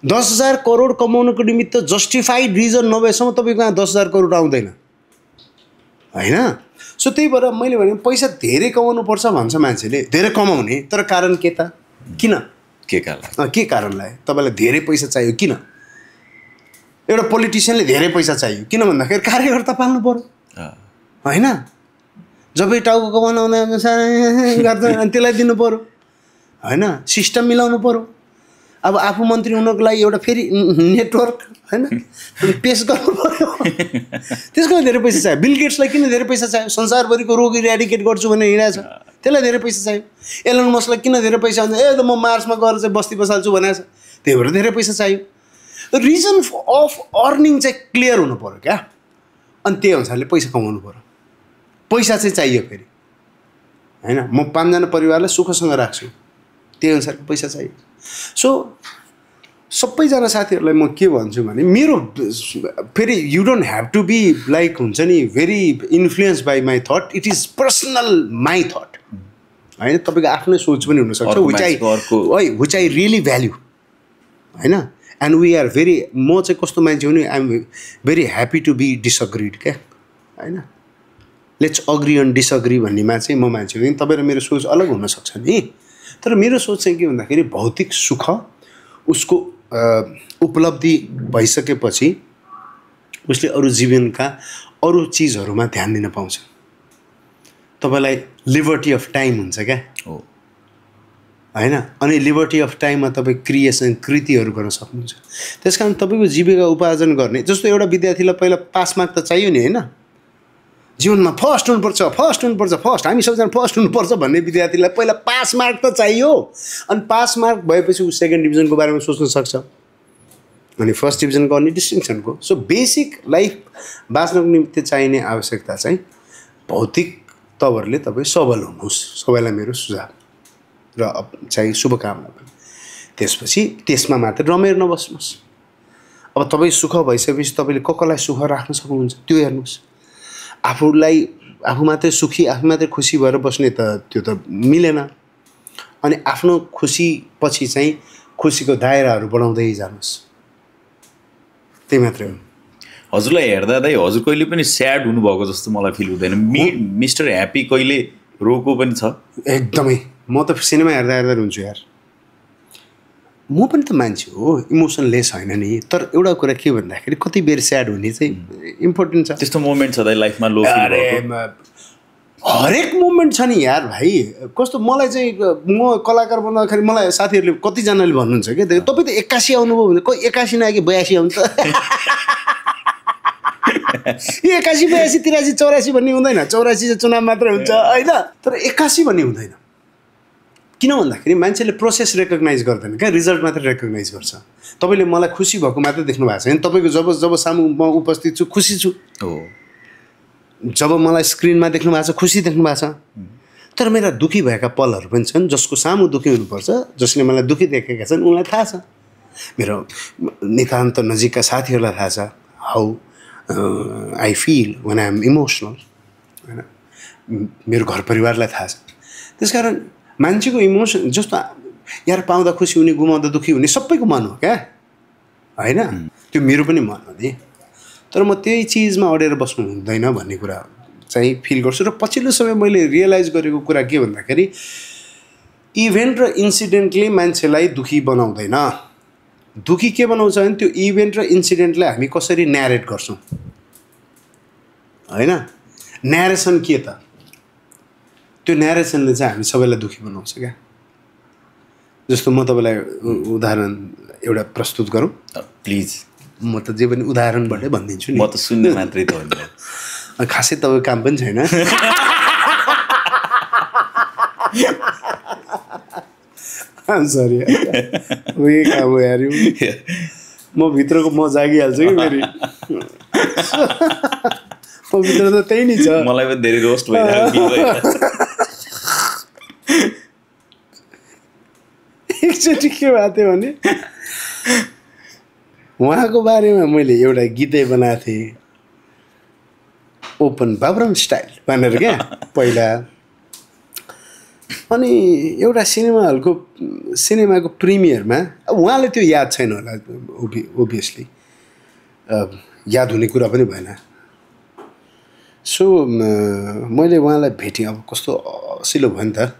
10,000 करोड कमाउनुको निमित्त जस्टिफाइड रिजन नभएसम्म तपाईँको कहाँ 10,000 करोड आउँदैन होइन। सो त्यही भएर मैले भने पैसा धेरै कमाउनुपर्छ भन्छ मान्छेले, धेरै कमाउने, तर कारण के त? किन? के कारणलाई तपाईँलाई धेरै पैसा चाहियो किन? एउटा पोलिटिसियनले धेरै पैसा चाहियो किन भन्दाखेरि कार्यकर्ता पाल्नु पर्यो होइन। जब टाउको कमाउन गर्छ अनि त्यसलाई दिनु पर्यो होइन, सिस्टम मिलाउनु पर्यो। अब आफू मन्त्री हुनको लागि एउटा फेरि नेटवर्क होइन पेस गर्नु पर्यो, त्यसको धेरै पैसा चाहियो। बिल गेट्सलाई किन धेरै पैसा चाहियो? संसारभरिको रोग इरेडिकेट गर्छु भनेर हिँडेको छ, त्यसलाई धेरै पैसा चाहियो। एलन मस्कलाई किन धेरै पैसा हुन्छ? त म मार्समा गएर चाहिँ बस्ती बसाल्छु भनेको छ, त्यही भएर धेरै पैसा चाहियो। रिजन अफ अर्निङ चाहिँ क्लियर हुनु पऱ्यो क्या, अनि त्यही अनुसारले पैसा कमाउनु पऱ्यो। पैसा चाहिँ चाहियो फेरि होइन। म 5जना परिवारलाई सुखसँग राख्छु, त्यही अनुसारको पैसा चाहियो। सो सबैजना साथीहरूलाई म के भन्छु भने मेरो फेरि you don't have to be like हुन्छ नि very influence by my thought, it is personal my thought होइन। तपाईँको आफ्नै सोच पनि हुनसक्छ विच आई रियली भ्याल्यु होइन। एन्ड वी आर भेरी, म चाहिँ कस्तो मान्छे हो नि, I am very happy to be disagreed क्या होइन। लेट्स अग्री अन डिसअग्री भन्नेमा चाहिँ म मान्छे हो। तपाईँ र मेरो सोच अलग हुनसक्छ नि, तर मेरो सोच चाहिँ के भन्दाखेरि भौतिक सुख उसको उपलब्धि भइसकेपछि उसले अरू जीवनका अरू चिजहरूमा ध्यान दिन पाउँछ। तपाईँलाई लिबर्टी अफ टाइम हुन्छ क्या होइन, अनि लिबर्टी अफ टाइममा तपाईँ कृतिहरू गर्न सक्नुहुन्छ। त्यस कारण तपाईँको जीविका उपार्जन गर्ने, जस्तो एउटा विद्यार्थीलाई पहिला पास मार्क त चाहियो नि होइन। जीवनमा फर्स्ट हुनुपर्छ, हामी सबैजना फर्स्ट हुनुपर्छ भन्ने विद्यार्थीलाई पहिला पास मार्क त चाहियो, अनि पास मार्क भएपछि ऊ सेकेन्ड डिभिजनको बारेमा सोच्न सक्छ, अनि फर्स्ट डिभिजनको अनि डिस्टिङसनको। सो बेसिक लाइफ बाँच्नको निम्ति चाहिने आवश्यकता चाहिँ भौतिक तवरले तपाईँ सबल हुनुहोस्, सबैलाई मेरो सुझाव र चाहिँ शुभकामना पनि। त्यसपछि त्यसमा मात्र रमेर नबस्नुहोस्। अब तपाईँ सुख भइसकेपछि तपाईँले कसलाई सुख राख्न सक्नुहुन्छ त्यो हेर्नुहोस्। आफू मात्रै सुखी, आफू मात्रै खुसी भएर बस्ने त त्यो त मिलेन। अनि आफ्नो खुसी पछि चाहिँ खुसीको दायराहरू बढाउँदै जानुहोस्, त्यही मात्रै हो। हजुरलाई हेर्दा दाइ हजुर कहिले पनि स्याड हुनुभएको जस्तो मलाई फिल हुँदैन। मिस्टर ह्याप्पी कहिले रोको पनि छ? एकदमै। म त सिनेमा हेर्दा रुन्छु यार। म पनि त मान्छे हो, इमोसनलेस होइन नि। तर एउटा कुरा के भन्दाखेरि कति बेर स्याड हुने चाहिँ इम्पोर्टेन्ट छ। त्यस्तो मोमेन्ट छ दाइ लाइफमा लो फिल भएको? हरेक मोमेन्ट छ नि यार भाइ। कस्तो मलाई चाहिँ म कलाकार बन्दाखेरि मलाई साथीहरूले कतिजनाले भन्नुहुन्छ कि तपाईँ त 81 आउनुभयो भने कोही 81 नआयो कि 82 आउनु त। यो 81, 82, 83, 84 भन्ने हुँदैन। 84 चाहिँ चुनाव मात्रै हुन्छ होइन, तर 81 भन्ने हुँदैन। किन भन्दाखेरि मान्छेले प्रोसेस रेकग्नाइज गर्दैन क्या, रिजल्ट मात्रै रेकग्नाइज गर्छ। तपाईँले मलाई खुसी भएको मात्रै देख्नु भएको छ होइन। तपाईँको जब सामु म उपस्थित छु खुसी छु, जब मलाई स्क्रिनमा देख्नु भएको छ खुसी देख्नु भएको छ। तर मेरा दुःखी भएका पलहरू पनि छन्, जसको सामु दुःखी हुनुपर्छ, जसले मलाई दुःखी देखेका छन् उनलाई थाहा छ। मेरो नितान्त नजिकका साथीहरूलाई थाहा छ how I feel when I am emotional होइन। मेरो घर परिवारलाई थाहा छ। त्यसकारण मान्छेको इमोसन जस्तो यार पाउँदा खुसी हुने, गुमाउँदा दुःखी हुने सबैको मन हो क्या होइन। त्यो मेरो पनि मन हो नि, तर म त्यही चिजमा अडेर बस्नु हुँदैन भन्ने कुरा चाहिँ फिल गर्छु। र पछिल्लो समय मैले रियलाइज गरेको कुरा के भन्दाखेरि इभेन्ट र इन्सिडेन्टले मान्छेलाई दुःखी बनाउँदैन। दुःखी के बनाउँछ भने त्यो इभेन्ट र इन्सिडेन्टलाई हामी कसरी न्यारेट गर्छौँ होइन। न्यारेसन के त, त्यो न्यारेसनले चाहिँ हामी सबैलाई दुःखी बनाउँछ क्या। जस्तो म तपाईँलाई उदाहरण एउटा प्रस्तुत गरौँ प्लिज। म त जे पनि उदाहरणबाटै भनिदिन्छु नि, म त सुन्ने मात्रै त हो, खासै तपाईँको काम पनि छैन। सरी उही काम हो यार, म भित्रको म जागिहाल्छु कि फेरि। भित्र त त्यही नै छ। मलाई पनि धेरै रोस्ट भइरहेको एकचोटि के भएको थियो भने उहाँको बारेमा मैले एउटा गीतै बनाएको थिएँ, ओपन बाबुराम स्टाइल भनेर क्या पहिला। अनि एउटा सिनेमाको प्रिमियरमा, अब उहाँले त्यो याद छैन होला ओभियसली, याद हुने कुरा पनि भएन। सो मैले उहाँलाई भेटेँ, अब कस्तो असिलो भयो नि त,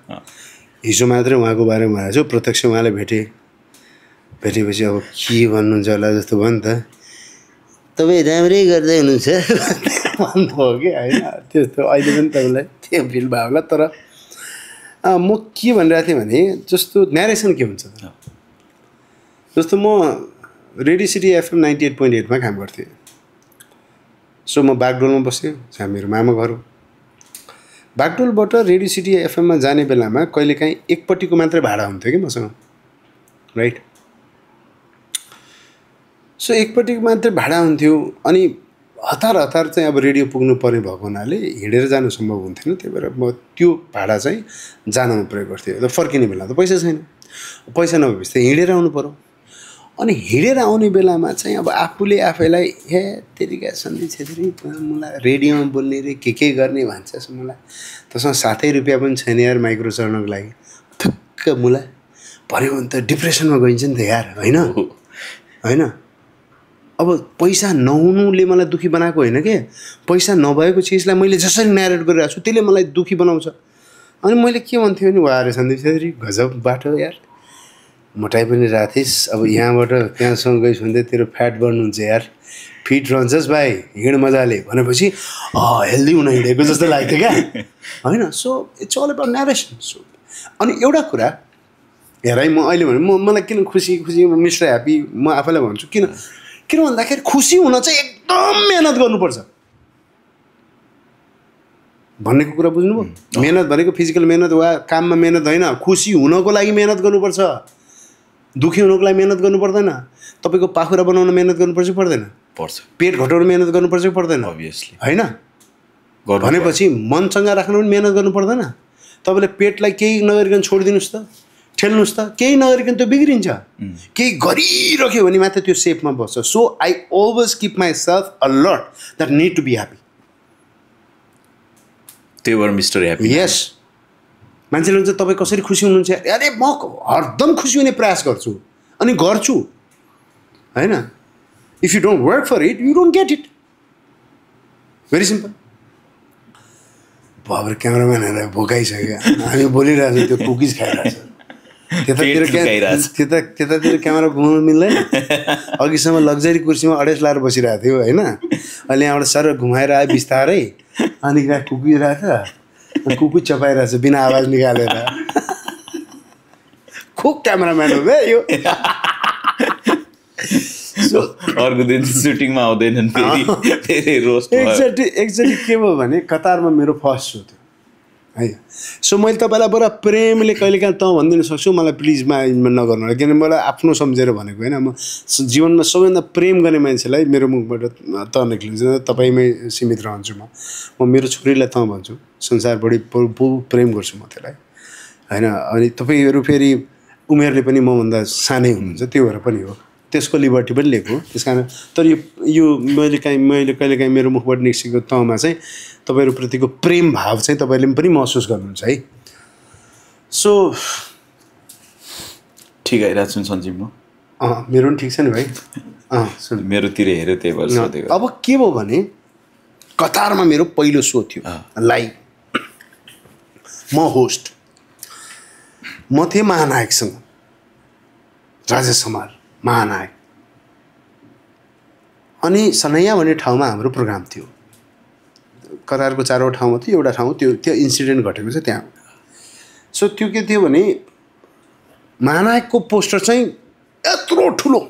हिजो मात्रै उहाँको बारेमा आएको छु, प्रत्यक्ष उहाँलाई भेटेपछि अब के भन्नुहुन्छ होला जस्तो भयो नि त। तपाईँ राम्रै गर्दै हुनुहुन्छ भन्नुभयो कि होइन, त्यस्तो अहिले पनि तपाईँलाई त्यो फिल भयो होला। तर म के भनिरहेको थिएँ भने जस्तो न्यारेसन के हुन्छ त, जस्तो म रेडियो सिटी FM 98.8मा काम गर्थेँ। सो म बागडोलमा बस्थेँ, जहाँ मेरो मामा घर हो। बागडोलबाट रेडियो सिटी एफएममा जाने बेलामा कहिलेकाहीँ एकपट्टिको मात्रै भाडा हुन्थ्यो कि मसँग, राइट। सो एकपट्टिको मात्रै भाडा हुन्थ्यो। अनि हतार चाहिँ अब रेडियो पुग्नु पर्ने भएको हुनाले हिँडेर जानु सम्भव हुन्थेन, त्यही भएर म त्यो भाडा चाहिँ जानमा प्रयोग गर्थेँ। र फर्किने बेला त पैसा छैन, पैसा नभएपछि त हिँडेर आउनु पऱ्यो। अनि हिँडेर आउने बेलामा चाहिँ अब आफूले आफैलाई हे तेरिका सन्दीप छेत्री मलाई रेडियोमा बोल्ने रे के गर्ने भन्छ मलाई, तसँग 7 रुपियाँ पनि छैन यार माइक्रो चढ्नको लागि, ठुक्क मुला भन्यो भने त डिप्रेसनमा गइन्छ नि त यार, होइन। अब पैसा नहुनुले मलाई दुःखी बनाएको होइन के, पैसा नभएको चिजलाई मैले जसरी न्यारेट गरिरहेको छु त्यसले मलाई दुःखी बनाउँछ। अनि मैले के भन्थेँ भने वाह रे सन्दीप छेत्री गजब बाटो यार, मोटाइ पनि राथिस्, अब यहाँबाट त्यहाँसम्म गइस् भने तेरो फ्याट बढ्नुहुन्छ यार, फिट रहन्छस् भाइ, हिँड मजाले भनेपछि हेल्दी हुन हिँडेको जस्तो लाग्थ्यो क्या, होइन। So it's all about narration. So अनि एउटा कुरा हेर है, म अहिले भने मलाई किन खुसी मिस्टर ह्याप्पी म आफैलाई भन्छु, किन भन्दाखेरि खुसी हुन चाहिँ एकदम मेहनत गर्नुपर्छ भन्नेको कुरा बुझ्नुभयो। मेहनत भनेको फिजिकल मेहनत वा काममा मेहनत होइन, खुसी हुनको लागि मेहनत गर्नुपर्छ। दुःखी हुनुको लागि मेहनत गर्नु पर्दैन। तपाईँको पाखुरा बनाउन मेहनत गर्नुपर्छ पर्दैन? पर्छ। पेट घटाउन मेहनत गर्नुपर्छ पर्दैन? अभियसली होइन। भनेपछि मन चङ्गा राख्न पनि मेहनत गर्नु पर्दैन? तपाईँले पेटलाई केही नगरिकन छोडिदिनुहोस् त, ठेल्नुहोस् त, केही नगरिकन त्यो बिग्रिन्छ। केही गरिरह्यो भने मात्र त्यो सेपमा बस्छ। So I always keep myself alert that need to be happy. त्यही भएर मिस्टर ह्याप्पी। यस, मान्छेले भन्छ तपाईँ कसरी खुसी हुनुहुन्छ? अरे म हरदम खुसी हुने प्रयास गर्छु अनि गर्छु, होइन। If you don't work for it you don't get it, very simple. Babar क्यामेराम्यानहरूलाई भोकाइसक्यो, हामी बोलिरहेको छौँ, त्यो कुकिज खाइरहेको छ, त्यतातिर क्यामेरा घुमाउनु मिल्दैन। अघिसम्म लग्जरी कुर्सीमा अडेस लाएर बसिरहेको थियो, होइन। अहिले यहाँबाट सर घुमाएर आयो बिस्तारै, अनि कुकिरहेको छ, कुकु चपाइरहेछ बिना आवाज निकालेर। खुब क्यामेराम्यान हो बे यो। अर्को दिन सुटिङमा आउँदैनन् फेरि रोस्ट। एक्ज्याक्टली के भयो भने कतारमा मेरो फर्स्ट सो थियो है। सो मैले तपाईँलाई बडा प्रेमले कहिलेकाहीँ त भनिदिन सक्छु, मलाई प्लिज नगर्नु होला, किनभने मलाई आफ्नो सम्झेर भनेको होइन। म जीवनमा सबैभन्दा प्रेम गर्ने मान्छेलाई मेरो मुखबाट त निक्लिन्छ, तपाईँमै सीमित रहन्छु म मेरो छोरीलाई त भन्छु, संसार बढी प्रेम गर्छु म त्यसलाई, होइन। अनि तपाईँहरू फेरि उमेरले पनि मभन्दा सानै हुनुहुन्छ, त्यो भएर पनि हो, त्यसको लिबर्टी पनि लिएको, त्यस कारण। तर यो मैले कहिलेकाहीँ मेरो मुखबाट निस्केको तहमा चाहिँ तपाईँहरूप्रतिको प्रेम भाव चाहिँ तपाईँले पनि महसुस गर्नुहुन्छ है। सो ठिक आइरहेको छु सञ्जीव म। मेरो पनि ठिक छ नि भाइ। मेरोतिर हेऱ्यो त्यही भएर सोधेको। अब के भयो भने कतारमा मेरो पहिलो सो थियो लाइभ, म होस्ट, म थिएँ महानायकसँग, राजेश हमाल महानायक। अनि सनैया भन्ने ठाउँमा हाम्रो प्रोग्राम थियो, कतारको 4वटा ठाउँमा थियो, एउटा ठाउँ त्यो इन्सिडेन्ट घटेको छ त्यहाँ। सो त्यो के थियो भने महानायकको पोस्टर चाहिँ यत्रो ठुलो,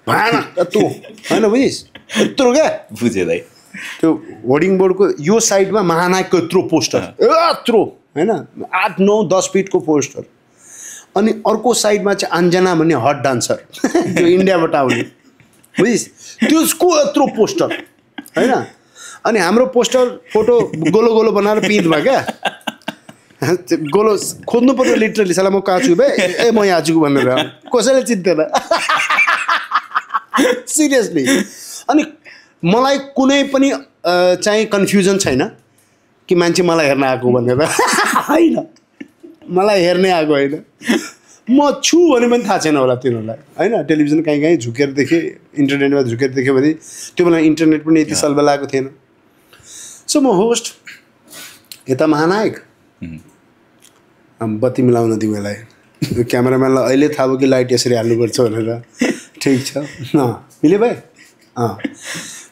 भयानक यत्रो, होइन बुझिस्, यत्रो क्या बुझेँ दाइ। त्यो होर्डिङ बोर्डको यो साइडमा महानायकको यत्रो पोस्टर, यत्रो, होइन, 8-9-10 फिटको पोस्टर। अनि अर्को साइडमा चाहिँ अन्जना भन्ने हट डान्सर त्यो इन्डियाबाट आउने, बुझिस्, त्यसको यत्रो पोस्टर, होइन। अनि हाम्रो पोस्टर फोटो गोलो गोलो बनाएर पिँधमा क्या गोलो खोज्नु पर्यो लिटरली साला म कहाँ छु बे ए म यहाँ छु भनेर कसैले चिन्दैन सिरियसली अनि मलाई कुनै पनि चाहिँ कन्फ्युजन छैन कि मान्छे मलाई हेर्न आएको भनेर होइन मलाई हेर्ने आएको होइन म छु भने पनि थाहा छैन होला तिनीहरूलाई होइन टेलिभिजन कहीँ कहीँ झुकेर देखेँ इन्टरनेटमा झुकेर देख्यो भने त्यो बेला इन्टरनेट पनि यति सल्भ लागेको थिएन सो म होस्ट यता महानायक बत्ती मिलाउन दिउँ यसलाई क्यामेराम्यानलाई अहिले थाहा भयो कि लाइट यसरी हाल्नुपर्छ भनेर ठिक छ मिल्यो भाइ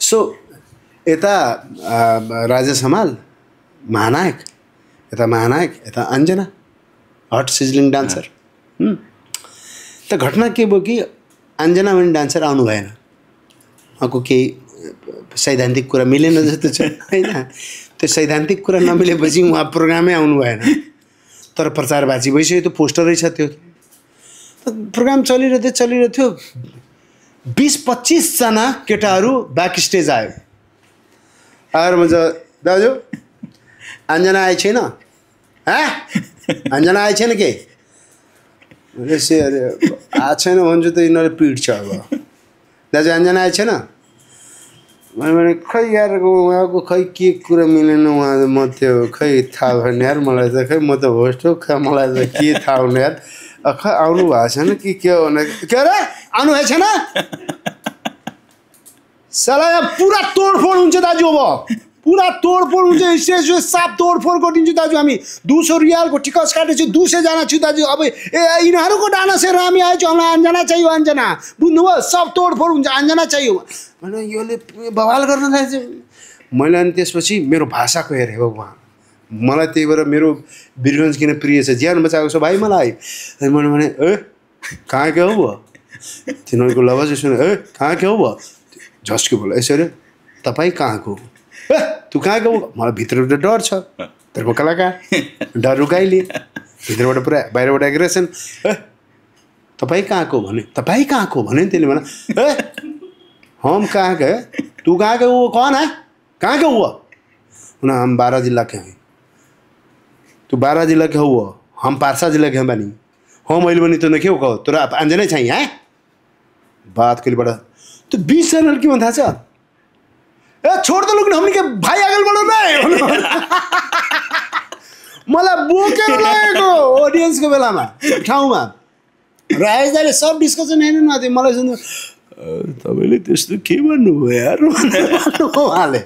सो यता राजेश हमाल महानायक यता अन्जना हट सिजलिङ डान्सर त घटना के भयो कि अन्जना भन्ने डान्सर आउनु भएन उहाँको केही सैद्धान्तिक कुरा मिलेन जस्तो छ होइन त्यो सैद्धान्तिक कुरा नमिलेपछि उहाँ प्रोग्रामै आउनु भएन तर प्रचार भाँची भइसक्यो त्यो पोस्टरै छ त्यो प्रोग्राम चलिरहेको थियो 20-25 जना केटाहरू ब्याक स्टेज आयो आएर भन्छ दाजु अन्जना आए छैन अन्जना आए छैन के यसै अरे आएको छैन भन्छु त यिनीहरूले पिट्छ अब दाजु अन्जना आएको छैन मैले खै यार उहाँको खै के कुरा मिलेन उहाँ म त्यो खै थाहा भएन यार मलाई त खै म त होस्ट हो खै मलाई त के थाहा हुने यार खै आउनु भएको छैन कि के हो भने के अरे आउनु भएको छैन साला यहाँ पुरा तोडफोड हुन्छ दाजु अब पुरा तोडफोड हुन्छ स्टेज साफ तोडफोड गरिदिन्छु दाजु हामी 200 रियालको टिकट काटेछु 200 जना छु दाजु अब यिनीहरूको डान्स हेरेर हामी आएछु हामीलाई अन्जना चाहियो अन्जना बुझ्नुभयो सब तोडफोड हुन्छ अन्जना चाहियो भने योले बवाल गर्न थालेछ मैले अनि त्यसपछि मेरो भाषाको हेरेको उहाँ मलाई त्यही भएर मेरो वीरगन्ज किन प्रिय छ ज्यान बचाएको छ भाइ मलाई मैले भने ए कहाँ के हो भयो तिनीहरूको लवाज सुने ए कहाँ के हो भयो झस्क्यो बोला यसरी तपाईँ कहाँको ए तँ कहाँको मलाई भित्रबाट डर छ तेरो कलाकार डर रुकाइले भित्रबाट पुरा बाहिरबाट एग्रेसन ए तपाईँ कहाँको भने तपाईँ कहाँको भने त्यसले भने ए हम कहाँ के तू कहाँ के वो कौन है कहाँ के हुआ ना हम 12 जिला के हैं तू 12 जिला के हुआ हम पारसा जिला के हैं बनी हो मैले बनी तो न क्यों कहो तोरा अंजने चाहिए हैं बात के लिए बड़ा तो 20 जना लड़की में था सर ए छोड़ दो लोग हमने के भाई अगल बढ़ो नहीं मला बोकेर लागेको ऑडियंस को बेला में ठाउँमा राजेश दाले सब डिस्कसन हेर्नु न त्यो मलाई सुन्नु तपाईले त्यस्तो के भन्नुभयो यार उहाँले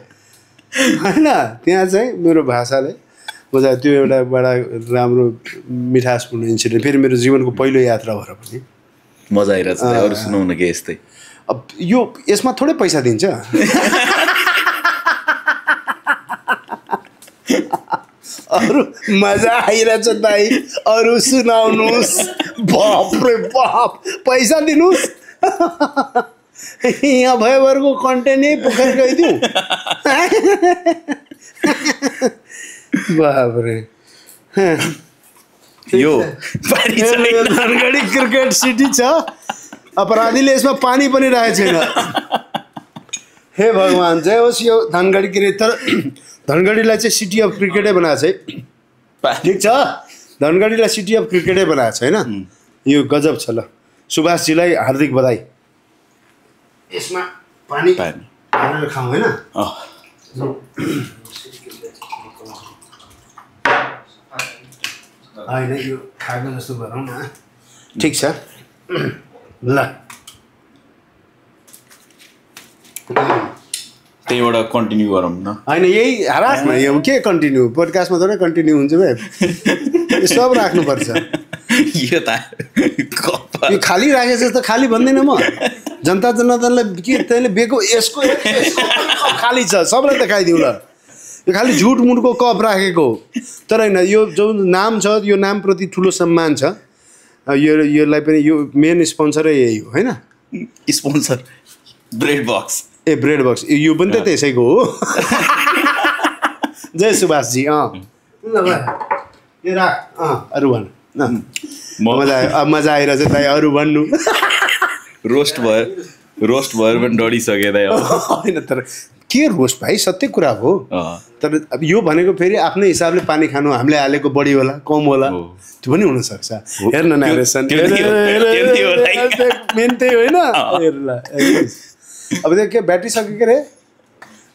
हैन त्यहाँ चाहिँ मेरो भाषाले बजा त्यो एउटा बडा राम्रो मिठासपूर्ण इन्सिडेन्ट फेरि मेरो जीवनको पहिलो यात्रा भएर पनि मजा आइरहेछ अरु सुनाउन के यस्तै अब यो यसमा थोरै पैसा दिन्छ अरु मजा आइरहेछ दाइ अरु सुनाउनुस् बाप रे बाप पैसा दिनुस् यहाँ भयोभरको कन्टेन्ट नै पोखर गइदिउँ बाप रे यो धनगढी क्रिकेट सिटी छ अपराधीले यसमा पानी पनि राखेको छैन हे भगवान जय होस् यो धनगढी क्रिकेट तर धनगढीलाई चाहिँ सिटी अफ क्रिकेटै बनाएको छ है ठिक छ धनगढीलाई सिटी अफ क्रिकेटै बनाएको छ होइन यो गजब छ ल सुभाषजीलाई हार्दिक बधाई यसमा पानी हालेर खाउँ होइन होइन यो खाएको जस्तो गरौँ न ठिक छ ल त्यहीबाट कन्टिन्यू गरौँ न होइन यही हारासमा यो के कन्टिन्यू पोडकास्टमा थोरै कन्टिन्यू हुन्छ भाइ यो सब राख्नुपर्छ यो त यो खाली राखेको जस्तो खाली भन्दैन म जनता जनार्दनलाई के तैँले बेको यसको खाली छ सबलाई त खाइदिउँ ल यो खालि झुट मुटको कप राखेको तर होइन यो जो नाम छ यो नामप्रति ठुलो सम्मान छ योलाई पनि यो मेन स्पोन्सरै यही हो होइन स्पोन्सर ब्रेड बक्स ए ब्रेड बक्स यो पनि त त्यसैको हो जय सुभाषजी ल यो राख अरू भन मजा आइरहेछ दाइ अरू भन्नु रोस्ट भयो पनि डढिसके दाइ होइन तर के रोस्ट भाइ, सत्य कुरा हो। तर अब यो भनेको फेरि आफ्नै हिसाबले पानी खानु, हामीले हालेको बढी होला कम होला त्यो पनि हुनसक्छ। हेर्न नारेसन मेन त्यही होइन। अब त्यो के ब्याट्री सक्यो के अरे,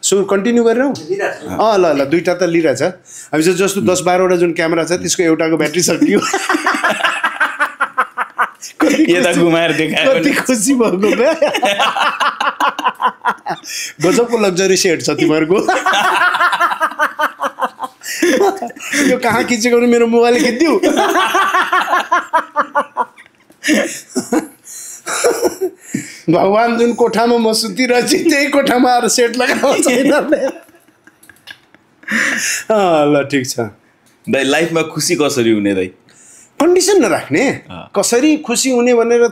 सो कन्टिन्यू गरेर ल दुईवटा त लिइरहेछ। अब जस्तो 10-12वटा जुन क्यामेरा छ त्यसको एउटाको ब्याट्री सकियो। कति खुसी भएको क्या। गजबको लग्जरी सेट छ तिमीहरूको। यो कहाँ खिचेको भने मेरो मोबाइल खिच्दिउ। भगवान् जुन कोठामा म सुतिरहेछु त्यही कोठामा आएर सेट लगाएको छैन। ल ठिक छ दाइ। लाइफमा खुसी कसरी हुने दाइ? कन्डिसन नराख्ने, कसरी खुसी हुने भनेर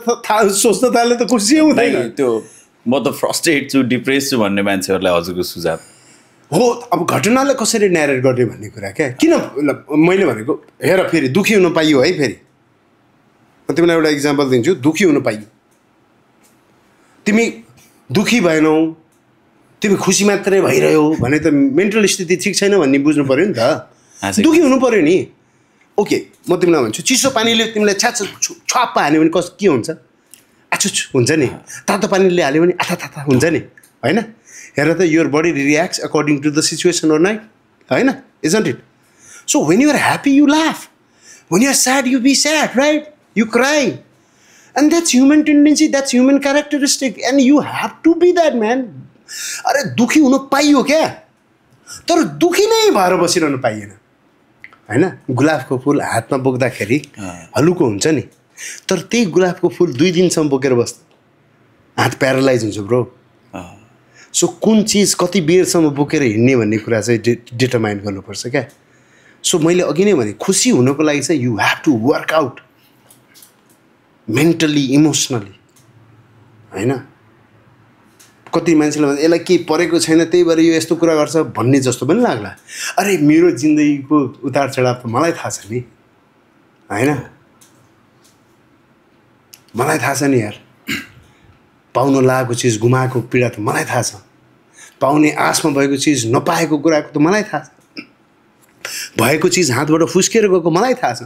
सोच्न थाले त खुसी हुँदैन। त्यो म त फ्रस्ट्रेट छु, डिप्रेस छु भन्ने मान्छेहरूलाई हजुरको सुझाव हो। अब घटनालाई कसरी न्यारेट गर्ने भन्ने कुरा क्या। किन मैले भनेको हेर, फेरि दुःखी हुन पाइयो है। फेरि म तिमीलाई एउटा इक्जाम्पल दिन्छु। दुःखी हुन पाइयो, तिमी दुःखी भएनौ, तिमी खुसी मात्रै भइरह्यौ भने त मेन्टल स्थिति ठिक छैन भन्ने बुझ्नु पऱ्यो नि त। दुःखी हुनु पऱ्यो नि। ओके, म तिमीलाई भन्छु चिसो पानीले तिमीलाई छ्वाप हाल्यो भने के हुन्छ? आछुछ हुन्छ नि। तातो पानीले हाल्यो भने आथा हुन्छ नि, होइन? हेर त, your body reacts according to the situation or night, होइन? Isn't it? So when you are happy you laugh, when you are sad you be sad, right? You cry, and that's human tendency, that's human characteristic, and you have to be that man. अरे दुःखी हुनु पाइयो क्या, तर दुःखी नै भएर बसिरहनु पाइएन, होइन? गुलाबको फुल हातमा बोक्दाखेरि हलुको हुन्छ नि, तर त्यही गुलाबको फुल 2 दिनसम्म बोकेर बस्छ, हात प्यारालाइज हुन्छ ब्रो। सो कुन चिज कति बेरसम्म बोकेर हिँड्ने भन्ने कुरा चाहिँ डिटरमाइन गर्नुपर्छ क्या। सो मैले अघि नै भने खुसी हुनको लागि चाहिँ you have to work out mentally emotionally, होइन? कति मान्छेले भन्छ यसलाई केही परेको छैन त्यही भएर यो यस्तो कुरा गर्छ भन्ने जस्तो पनि लाग्ला। अरे मेरो जिन्दगीको उतार चढाव त मलाई थाहा छ नि, होइन? मलाई थाहा छ नि यार। पाउन लागेको चिज गुमाएको पीडा त मलाई थाहा छ, पाउने आशमा भएको चिज नपाएको कुराको त मलाई थाहा छ, भएको चिज हातबाट फुस्केर गएको मलाई थाहा छ,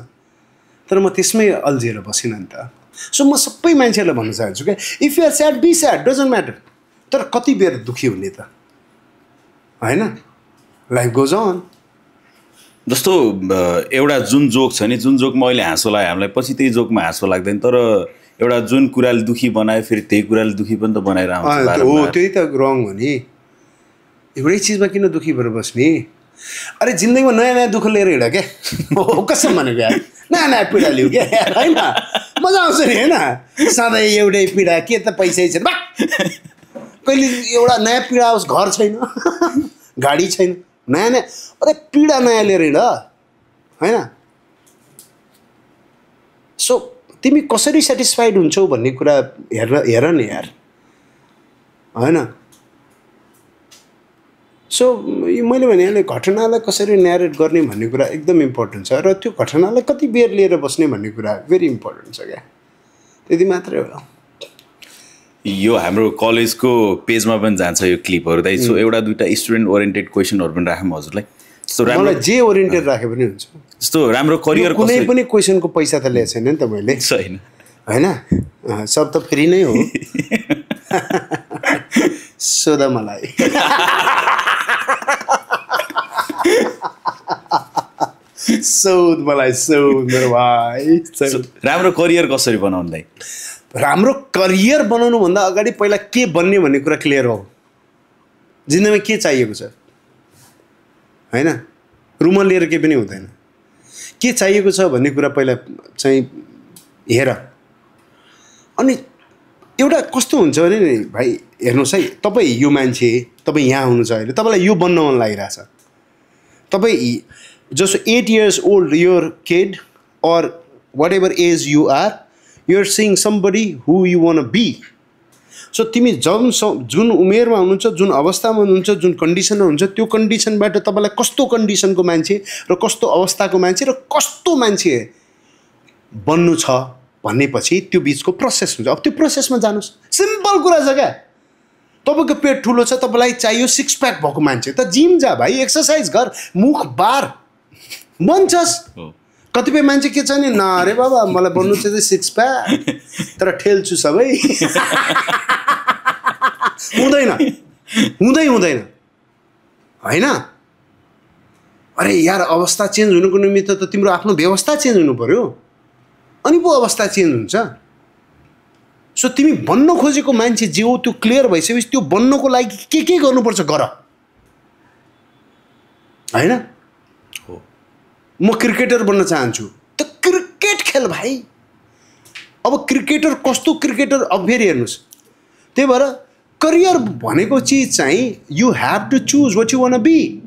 तर म त्यसमै अल्झिएर बसिनँ नि त। सो म सबै मान्छेहरूलाई भन्न चाहन्छु क्या, if you are sad be sad, doesn't matter, तर कति बेर दुःखी हुने त, होइन? Life goes on. जस्तो एउटा जुन जोक छ नि, जुन जोकमा अहिले हाँसो लाग्यो हामीलाई, पछि त्यही जोकमा हाँसो लाग्दैन, तर एउटा जुन कुराले दुःखी बनायो फेरि त्यही कुराले दुःखी पनि त बनाएर आउँछ। हो, त्यही त रङ हो नि। एउटै चिजमा किन दुःखी भएर बस्ने? अरे जिन्दगीमा नयाँ नयाँ दुःख लिएर हिँड क्या। हो कसम भनेको यार, नयाँ नयाँ पीडा लिऊ क्या यार, होइन? मजा आउँछ नि, होइन? सधैँ एउटै पीडा, के त पैसै छैन, कहिले एउटा नयाँ पीडा आओस्, घर छैन, गाडी छैन, नयाँ नयाँ, अरे पीडा नयाँ लिएर हिँड, होइन? सो तिमी कसरी सेटिस्फाइड हुन्छौ भन्ने कुरा हेर नि यार, होइन? सो मैले भने घटनालाई कसरी न्यारेट गर्ने भन्ने कुरा एकदम इम्पोर्टेन्ट छ, र त्यो घटनालाई कति बेर लिएर बस्ने भन्ने कुरा भेरी इम्पोर्टेन्ट छ क्या। त्यति मात्रै हो। यो हाम्रो कलेजको पेजमा पनि जान्छ यो क्लिपहरू दाइ। सो एउटा दुईवटा स्टुडेन्ट ओरिएन्टेड क्वेसनहरू पनि राखौँ हजुरलाई। जस्तो मलाई जे ओरिएन्टेड राखे पनि हुन्छ। जस्तो राम्रो करियर, कुनै पनि क्वेसनको पैसा त ल्याएको छैन नि त मैले, छैन, होइन? सब त फ्री नै हो। सोध मलाई। सोध मलाई, सोध मेरो भाइ। राम्रो करियर कसरी बनाउनु दाइ? राम्रो करियर बनाउनुभन्दा अगाडि पहिला के बन्ने भन्ने कुरा क्लियर हो। जिन्दगीमा के चाहिएको छ, होइन? रुमल लिएर केही पनि हुँदैन। के चाहिएको छ भन्ने कुरा पहिला चाहिँ हेर। अनि एउटा कस्तो हुन्छ भने नि भाइ, हेर्नुहोस् है, तपाईँ यो मान्छे, तपाईँ यहाँ हुनुहुन्छ अहिले, तपाईँलाई यो बन्न मन लागिरहेछ, तपाईँ जस्तो 8 years old your kid or whatever age you are, you're seeing somebody who you want to be. So तिमी जुन उमेरमा हुनुहुन्छ, जुन अवस्थामा हुनुहुन्छ, जुन कन्डिसनमा हुनुहुन्छ, त्यो कन्डिसनबाट तपाईँलाई कस्तो कन्डिसनको मान्छे र कस्तो अवस्थाको मान्छे र कस्तो मान्छे बन्नु छ भनेपछि त्यो बिचको प्रोसेस हुन्छ। अब त्यो प्रोसेसमा जानुहोस्, सिम्पल कुरा छ क्या। तपाईँको पेट ठुलो छ, तपाईँलाई चाहियो सिक्स प्याक भएको मान्छे, त जिम जा भाइ, एक्सर्साइज गर, मुख बार, बन्छस्। कतिपय मान्छे के छ नि, न अरे बाबा मलाई बन्नु चाहिँ सिक्स प्याक, तर ठेल्छु सबै। हुँदैन होइन। अरे यार, अवस्था चेन्ज हुनुको निमित्त त तिम्रो आफ्नो व्यवस्था चेन्ज हुनु पर्यो, अनि पो अवस्था चेन्ज हुन्छ। सो तिमी बन्न खोजेको मान्छे जे हो त्यो क्लियर भइसकेपछि त्यो बन्नको लागि के गर्नुपर्छ गर, होइन? म क्रिकेटर बन्न चाहन्छु, त क्रिकेट खेल भाइ। अब क्रिकेटर कस्तो क्रिकेटर, अब फेरि हेर्नुहोस्, त्यही भएर करियर भनेको चिज चाहिँ you have to choose what you want be.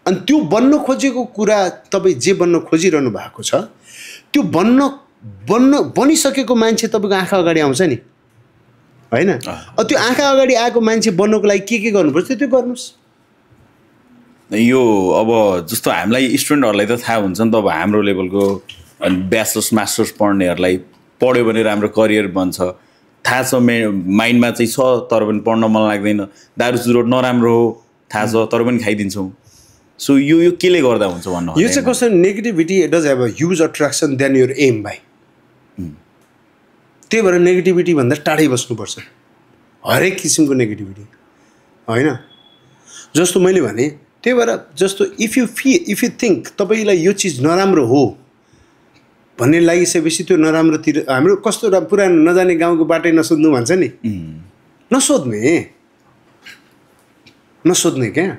अनि त्यो बन्न खोजेको कुरा तपाईँ जे बन्न खोजिरहनु भएको छ त्यो बनिसकेको मान्छे तपाईँको आँखा अगाडि आउँछ नि, होइन? त्यो आँखा अगाडि आएको मान्छे बन्नको लागि के गर्नुपर्छ त्यो गर्नुहोस्। यो अब जस्तो हामीलाई स्टुडेन्टहरूलाई त थाहा हुन्छ नि त, अब हाम्रो लेभलको ब्याचलर्स मास्टर्स पढ्नेहरूलाई पढ्यो भने राम्रो करियर बन्छ, थाहा छ, माइन्डमा चाहिँ छ, तर पनि पढ्न मन लाग्दैन, दारु चुरोट नराम्रो हो थाहा छ, तर पनि खाइदिन्छौँ। सो यो केले गर्दा हुन्छ भन्नु? यो चाहिँ कस्तो negativity does have a huge attraction than your am भाइ। त्यही भएर नेगेटिभिटी भन्दा टाढै बस्नुपर्छ, हरेक किसिमको नेगेटिभिटी, होइन? जस्तो मैले भने, त्यही भएर जस्तो इफ यु थिङ्क तपाईँलाई यो चिज नराम्रो हो भन्ने लागिसकेपछि त्यो नराम्रोतिर, हाम्रो कस्तो पुरानो नजाने गाउँको बाटै नसोध्नु भन्छ नि, नसोध्ने क्या,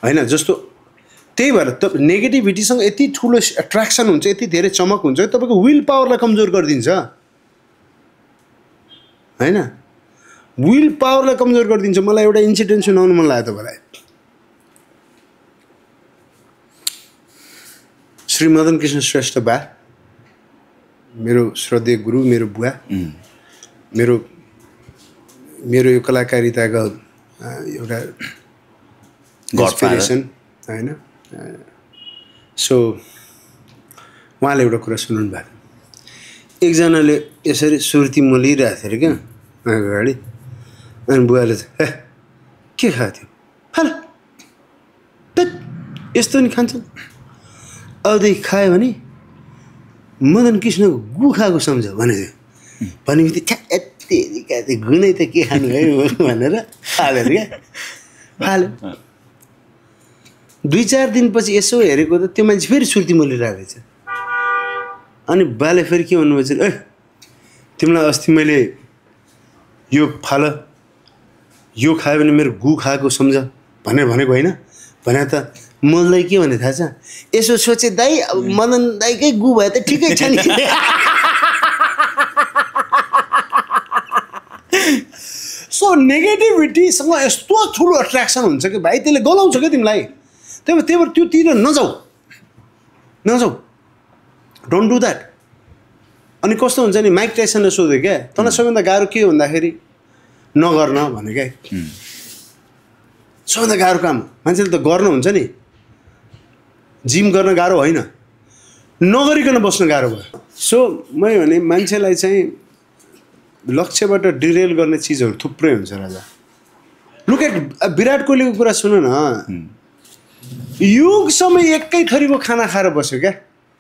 होइन? जस्तो त्यही भएर त नेगेटिभिटीसँग यति ठुलो एट्र्याक्सन हुन्छ, यति धेरै चमक हुन्छ, तपाईँको विल पावरलाई कमजोर गरिदिन्छ, होइन? विल पावरलाई कमजोर गरिदिन्छ। मलाई एउटा इन्सिडेन्ट सुनाउनु मन लाग्यो तपाईँलाई। श्री मदन कृष्ण श्रेष्ठ बा, मेरो श्रद्धेय गुरु, मेरो बुवा, मेरो यो कलाकारिताको एउटा इन्सपिरेसन, होइन? सो उहाँले एउटा कुरा सुनाउनु भएको, एकजनाले यसरी सुर्ती मोलिरहेको थियो अरे क्या अगाडि, अनि बुवाले चाहिँ के खाएको थियो, फाल यस्तो नि खान्छन्, अबदेखि खायो भने मदन कृष्णको गु खाएको सम्झ भनेपछि यति गुनै त के खानु है भनेर फाल्यो क्या, फाल्यो। 2-4 दिनपछि यसो हेरेको त त्यो मान्छे फेरि सुर्ती मोलिरहेको रहेछ। अनि बाले फेरि के भन्नुभएछ, ए तिमीलाई अस्ति मैले यो फाल, यो खायो भने मेरो गु खाएको सम्झ भनेर भनेको होइन? भने त मलाई के भने थाहा छ, यसो सोचे दाइ, मदन दाइकै गु भए त ठिकै छ नि। सो नेगेटिभिटीसँग यस्तो ठुलो एट्र्याक्सन हुन्छ कि भाइ, त्यसले गलाउँछ क्या तिमीलाई। त्यही भएर त्योतिर नजाऊ, डोन्ट डु द्याट। अनि कस्तो हुन्छ नि, माइक टाइसनले सोध्यो क्या, तँलाई सबैभन्दा गाह्रो के भन्दाखेरि नगर्न भने क्या, सबैभन्दा गाह्रो काम मान्छेले त गर्न हुन्छ नि। जिम गर्न गाह्रो होइन, नगरिकन बस्न गाह्रो भयो। सो मैले भने मान्छेलाई चाहिँ लक्ष्यबाट डिरेल गर्ने चिजहरू थुप्रै हुन्छ राजा। लुक एट विराट कोहलीको कुरा सुन न, युग समय एकै थरीको खाना खाएर बस्यो क्या,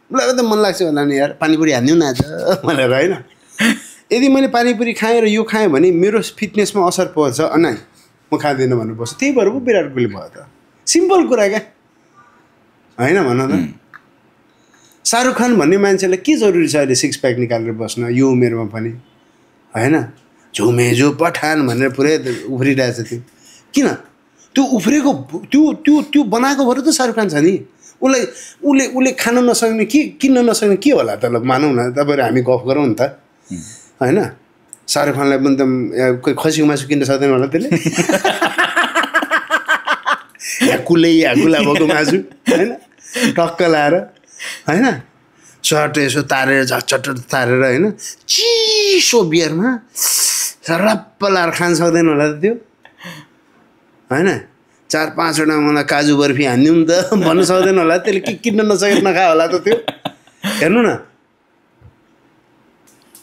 मलाई त मन लाग्छ होला नि यार, पानीपुरी हान्दिउँ न आज भनेर, होइन? यदि मैले पानीपुरी खाएँ र यो खाएँ भने मेरो फिटनेसमा असर पर्छ, अनि म खाँदिनँ भनेर बस्छु। त्यही भएर पो विराट कोहली भयो त, सिम्पल कुरा क्या, होइन? भन त, शाहरुख खान भन्ने मान्छेलाई के जरुरी छ अहिले सिक्स प्याक निकालेर बस्न यो उमेरमा पनि, होइन? झुमेझो पठान भनेर पुरै उफ्रिरहेछ त्यो, किन? त्यो उफ्रेको त्यो बनाएको भएर त शाहरुख खान छ नि। उसले खान नसक्ने, के किन्न नसक्ने के होला त? ल मानौँ न, तपाईँहरू हामी गफ गरौँ नि त, होइन? शाहरुख खानलाई पनि त कोही खसीको मासु किन्न सक्दैन होला त्यसले, ह्याकुला भएको मासु, होइन? टक्क लाएर, होइन? चट यसो तारेर झट्ट तारेर, होइन? चिसो बियरमा रप्प लाएर खान सक्दैन होला त त्यो, होइन? 4-5वटा मलाई काजु बर्फी हान्दिउँ त भन्न सक्दैन होला, त्यसले के किन्न नसकेर नखा होला त त्यो। हेर्नु न,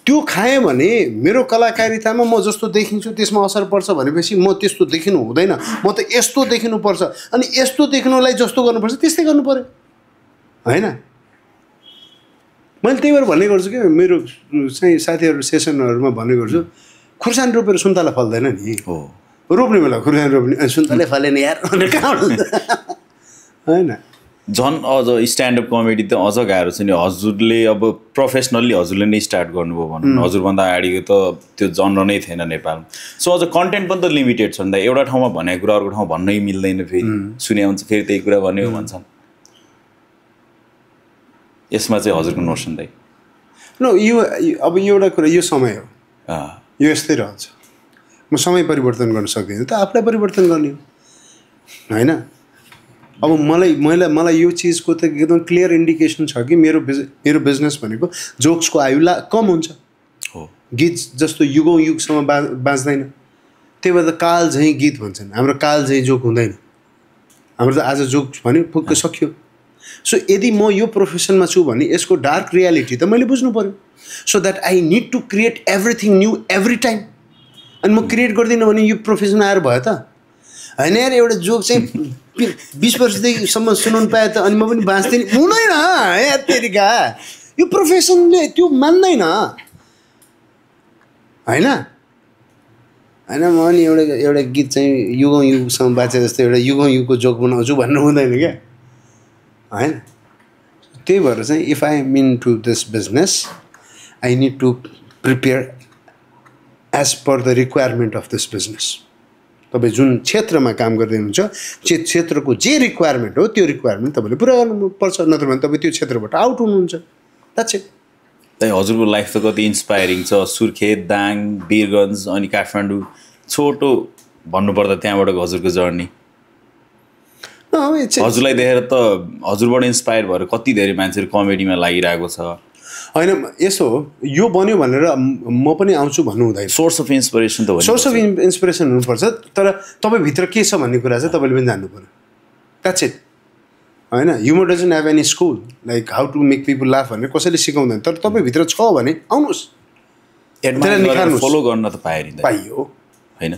त्यो खाएँ भने मेरो कलाकारितामा म जस्तो देखिन्छु त्यसमा असर पर्छ भनेपछि म त्यस्तो देखिनु हुँदैन, म त यस्तो देखिनुपर्छ, अनि यस्तो देखिनुलाई जस्तो गर्नुपर्छ त्यस्तै गर्नु पऱ्यो होइन। मैले त्यही भएर भन्ने गर्छु कि मेरो चाहिँ साथीहरू सेसनहरूमा भन्ने गर्छु, खुर्सानी रोपेर सुन्तला फल्दैन नि। हो, रोप्ने बेला खुर्सानी रोप्ने, सुन्तलै फलेन यार भनेर कहाँ होइन। झन् अझ स्ट्यान्डअप कमेडी त अझ गाह्रो छ नि। हजुरले अब प्रोफेसनल्ली हजुरले नै स्टार्ट गर्नुभयो भनौँ, हजुरभन्दा अगाडिको त त्यो जनर नै थिएन नेपालमा। सो अझ कन्टेन्ट पनि त लिमिटेड छ नि त, एउटा ठाउँमा भनेको कुरा अर्को ठाउँमा भन्नै मिल्दैन, फेरि सुने हुन्छ फेरि त्यही कुरा भन्यो भन्छन्। यसमा चाहिँ हजुरको नोसन दाइ? न यो अब एउटा कुरा, यो समय हो, यो यस्तै रहन्छ। म समय परिवर्तन गर्न सक्दिनँ त, आफूलाई परिवर्तन गर्ने हो होइन। अब मलाई यो चिजको त एकदम क्लियर इन्डिकेसन छ कि मेरो बिजनेस भनेको जोक्सको आयु कम हुन्छ। हो, गीत जस्तो युगौँ युगसम्म बाँच्दैन, त्यही भएर त काल झैँ गीत भन्छन्, हाम्रो काल झैँ जोक हुँदैन। हाम्रो त आज जोक भन्यो फुक्क सक्यो। सो यदि म यो प्रोफेसनमा छु भने यसको डार्क रियालिटी त मैले बुझ्नु पऱ्यो, so that I need to create everything new every time. अनि म क्रिएट गर्दिनँ भने यो प्रोफेसनमा आएर भयो त होइन यार। एउटा जोक चाहिँ 20 वर्षदेखिसम्म सुनाउनु पाएँ त अनि म पनि बाँच्दिनँ, हुँदैन या तेरिका। यो प्रोफेसनले त्यो मान्दैन होइन। होइन म नि एउटा गीत चाहिँ युगौँ युगसम्म बाँचे जस्तो एउटा युगौँ युगको जोक बनाउँछु भन्नु हुँदैन क्या होइन। त्यही भएर चाहिँ if I am into this business I need to prepare as per the requirement of this business. तपाईँ जुन क्षेत्रमा काम गर्दै हुनुहुन्छ त्यो क्षेत्रको जे रिक्वायरमेन्ट हो त्यो रिक्वायरमेन्ट तपाईँले पुरा गर्नुपर्छ, नत्र भने तपाईँ त्यो क्षेत्रबाट आउट हुनुहुन्छ। That's it. त्यही हजुरको लाइफ त कति इन्सपायरिङ छ। सुर्खेत, दाङ, वीरगन्ज अनि काठमाडौँ, छोटो भन्नुपर्दा त्यहाँबाट हजुरको जर्नी। हजुरलाई देखेर त हजुरबाट इन्सपायर भएर कति धेरै मान्छेहरू कमेडीमा लागिरहेको छ होइन। यसो हो, यो बन्यो भनेर म पनि आउँछु भन्नु हुँदैन। सोर्स अफ इन्सपिरेसन त हो, सोर्स अफ इन्सपिरेसन हुनुपर्छ, तर तपाईँभित्र के छ भन्ने कुरा चाहिँ तपाईँले पनि जान्नु पऱ्यो। द्याट्स इट होइन। Humour doesn't have any school like how to make people laugh भनेर कसैले सिकाउँदैन, तर तपाईँभित्र छ भने आउनुहोस्, फलो गर्न त पाइयो होइन,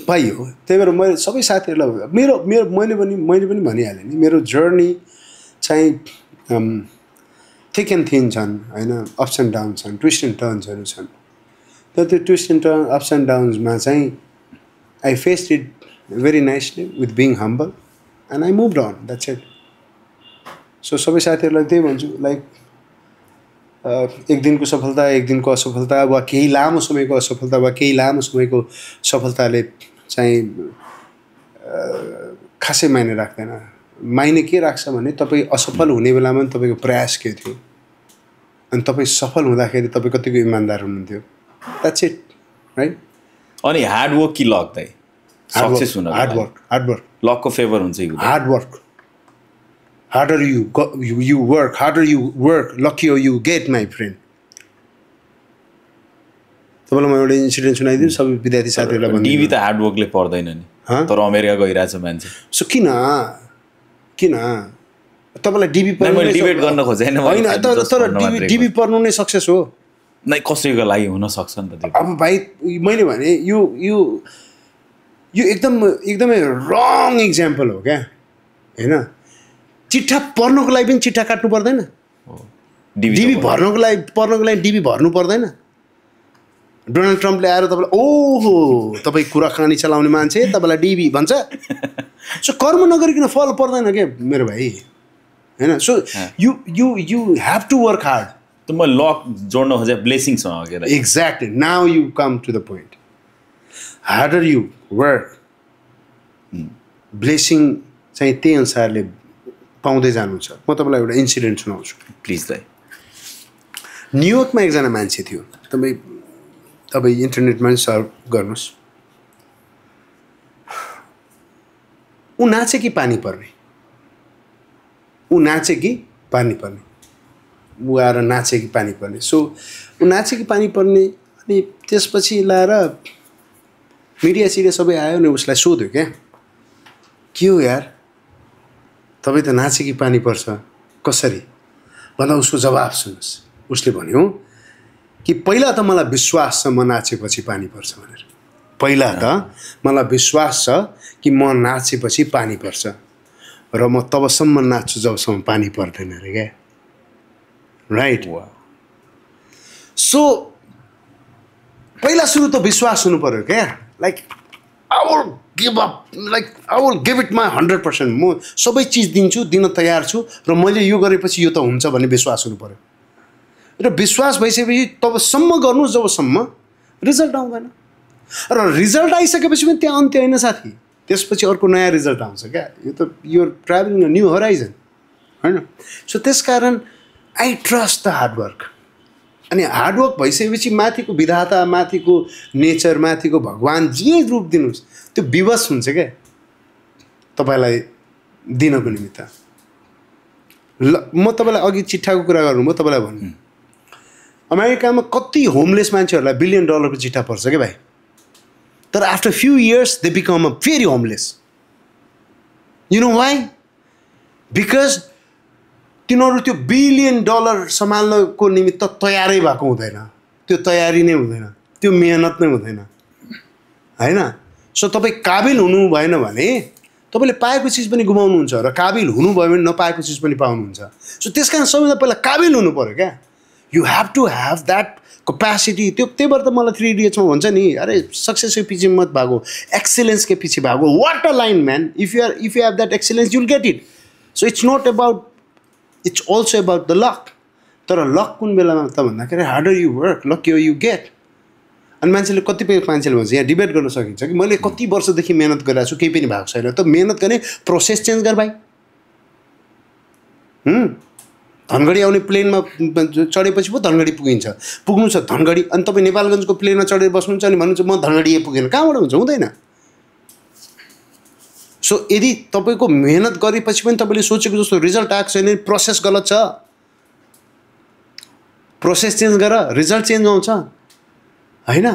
पाइयो। त्यही भएर मैले सबै साथीहरूलाई मैले पनि भनिहालेँ नि, मेरो जर्नी चाहिँ थिक एन्ड थिन छन् होइन, अप्स एन्ड डाउन छन्, ट्विस्ट एन्ड टर्न्सहरू छन्। तर त्यो ट्विस्ट एन्ड अप्स एन्ड डाउन्समा चाहिँ I faced it very nicely with being humble and I moved on, that's it. So सबै साथीहरूलाई त्यही भन्छु, लाइक एक दिनको सफलता, एक दिनको असफलता, वा केही लामो समयको असफलता वा केही लामो समयको सफलताले चाहिँ खासै मायने राख्दैन। मायने के राख्छ भने तपाईँ असफल हुने बेलामा पनि तपाईँको प्रयास के थियो अनि तपाईँ सफल हुँदाखेरि तपाईँ कतिको इमान्दार हुनुहुन्थ्यो। That's it right. अनि हार्डवर्क कि लक दाइ? सक्सेस हुन हार्डवर्क लकको फेभर हुन्छ कि? Hard work. Harder you work, luckier you get, my friend. तपाईँलाई म एउटा इन्सिडेन्ट सुनाइदिनु सबै विद्यार्थी साथीहरूलाई भन्नु। डिबी त हार्डवर्कले पर्दैन नि, तर अमेरिका गइरहेछ मान्छे। सो किन तपाईँलाई डिबी पढ्नु डिबेट गर्न खोजेन होइन, तर डिबी पढ्नु नै सक्सेस हो नै कसैको लागि हुन सक्छ नि त त्यो। अब भाइ मैले भने यो एकदमै रङ इक्जाम्पल हो क्या होइन। चिट्ठा पढ्नुको लागि पनि चिट्ठा काट्नु पर्दैन, डिबी पढ्नुको लागि डिबी भर्नु पर्दैन। डोनाल्ड ट्रम्पले आएर तपाईँलाई ओहो तपाईँ कुराकानी चलाउने मान्छे तपाईँलाई डिबी भन्छ। सो कर्म नगरिकन फल पर्दैन क्या मेरो भाइ होइन। So you have to work hard. त म लक जोड्न खोजेँ ब्लेसिङसँग के? Exactly, now you come to the point. Harder you work, blessing चाहिँ त्यही अनुसारले पाउँदै जानुहुन्छ। म तपाईँलाई एउटा इन्सिडेन्ट सुनाउँछु प्लिज दाइ। न्युयोर्कमा एकजना मान्छे थियो, तपाईँ इन्टरनेटमा पनि सर्च गर्नुहोस्। ऊ नाचे कि पानी पर्ने, ऊ नाचे कि पानी पर्ने, ऊ आएर नाचे कि पानी पर्ने। सो ऊ नाचे कि पानी पर्ने। अनि त्यसपछि लाएर मिडिया सबै आयो नि उसलाई सोध्यो क्या, के हो यार तपाईँ त नाचे कि पानी पर्छ कसरी भन्दा उसको जवाब सुन्नुहोस्। उसले भन्यो कि पहिला त मलाई विश्वास छ म नाचेपछि पानी पर्छ भनेर। पहिला त मलाई विश्वास छ कि म नाचेपछि पानी पर्छ र म तबसम्म नाच्छु जबसम्म पानी पर्दैन अरे क्या। राइट। सो पहिला सुरु त विश्वास हुनु पर्यो क्या। Like I will give up, like I will give it my 100%। म सबै चिज दिन्छु, दिन तयार छु र मैले यो गरेपछि यो त हुन्छ भन्ने विश्वास हुनु पर्यो। र विश्वास भइसकेपछि तबसम्म गर्नु जबसम्म रिजल्ट आउँदैन। र रिजल्ट आइसकेपछि पनि त्यहाँ अन्त्य होइन साथी, त्यसपछि अर्को नयाँ रिजल्ट आउँछ क्या। यो त you're travelling a new horizon होइन। सो त्यसकारण आई ट्रस्ट द हार्डवर्क। अनि हार्डवर्क भइसकेपछि माथिको विधाता, माथिको नेचर, माथिको भगवान् जे रूप दिनुहोस् त्यो विवश हुन्छ क्या तपाईँलाई दिनको निमित्त। ल म तपाईँलाई अघि चिट्ठाको कुरा गर्नु म तपाईँलाई भन्नु, अमेरिकामा कति होमलेस मान्छेहरूलाई $1 बिलियन को चिट्ठा पर्छ क्या भाइ। तर after few years they become a फेरि homeless. You know why? Because तिनीहरू त्यो $1 बिलियन सम्हाल्नको निमित्त तयारै भएको हुँदैन। त्यो तयारी नै हुँदैन, त्यो मेहनत नै हुँदैन होइन। सो तपाईँ काबिल हुनु भएन भने तपाईँले पाएको चिज पनि गुमाउनुहुन्छ र काबिल हुनुभयो भने नपाएको चिज पनि पाउनुहुन्छ। सो त्यस कारण सबैभन्दा पहिला काबिल हुनु पऱ्यो क्या। You have to have that capacity. त्यो भएर त मलाई 3 इडियट्समा भन्छ नि, अरे सक्सेसकै पछि मत भागो, एक्सेलेन्सकै पछि भागो। What a line man. If you have that excellence you'll get it. So it's not about, it's also about the luck. तर लक कुन बेलामा त भन्दाखेरि harder you work luck you get. अनि मान्छेले कतिपय मान्छेले भन्छ, यहाँ डिबेट गर्न सकिन्छ कि मैले कति वर्षदेखि मेहनत गरिरहेको छु केही पनि भएको छैन। त मेहनत गर्ने प्रोसेस चेन्ज गर भाइ। धनगढी आउने प्लेनमा चढेपछि पो धनगढी पुगिन्छ। पुग्नु छ धनगढी अनि तपाईँ नेपालगञ्जको प्लेनमा चढेर बस्नुहुन्छ अनि भन्नुहुन्छ म धनगढी पुगेन, कहाँबाट हुन्छ? हुँदैन। सो यदि तपाईँको मेहनत गरेपछि पनि तपाईँले सोचेको जस्तो रिजल्ट आएको छैन, प्रोसेस गलत छ। प्रोसेस चेन्ज गर, रिजल्ट चेन्ज आउँछ होइन।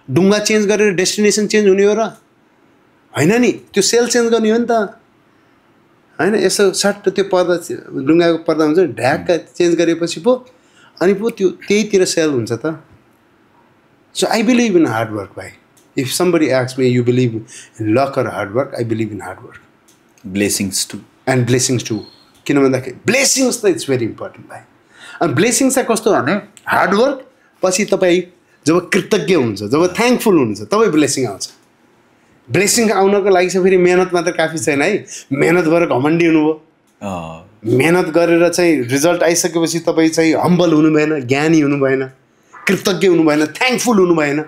ढुङ्गा चेन्ज गरेर डेस्टिनेसन चेन्ज हुने हो र होइन नि, त्यो सेल चेन्ज गर्ने हो नि त होइन। यसो सट्ट त्यो पर्दा ढुङ्गाको पर्दा हुन्छ ढ्याक्क चेन्ज गरेपछि पो अनि पो त्यो त्यहीतिर सेल हुन्छ त। So I believe in hard work भाइ। If somebody asks me you believe in luck or hard work, I believe in hard work. Blessings too and blessings too. किन भन्दाखेरि ब्लेसिङ्स त इट्स भेरी इम्पोर्टेन्ट भाइ। अनि ब्लेसिङ्स चाहिँ कस्तो भने हार्डवर्क पछि तपाईँ जब कृतज्ञ हुन्छ, जब थ्याङ्कफुल हुनुहुन्छ तब ब्लेसिङ आउँछ। ब्लेसिङ आउनको लागि चाहिँ फेरि मेहनत मात्र काफी छैन है। मेहनत गरेर घमण्डी हुनुभयो, मेहनत गरेर चाहिँ रिजल्ट आइसकेपछि तपाईँ चाहिँ हम्बल हुनु भएन, ज्ञानी हुनु भएन, कृतज्ञ हुनु भएन, थ्याङ्कफुल हुनु भएन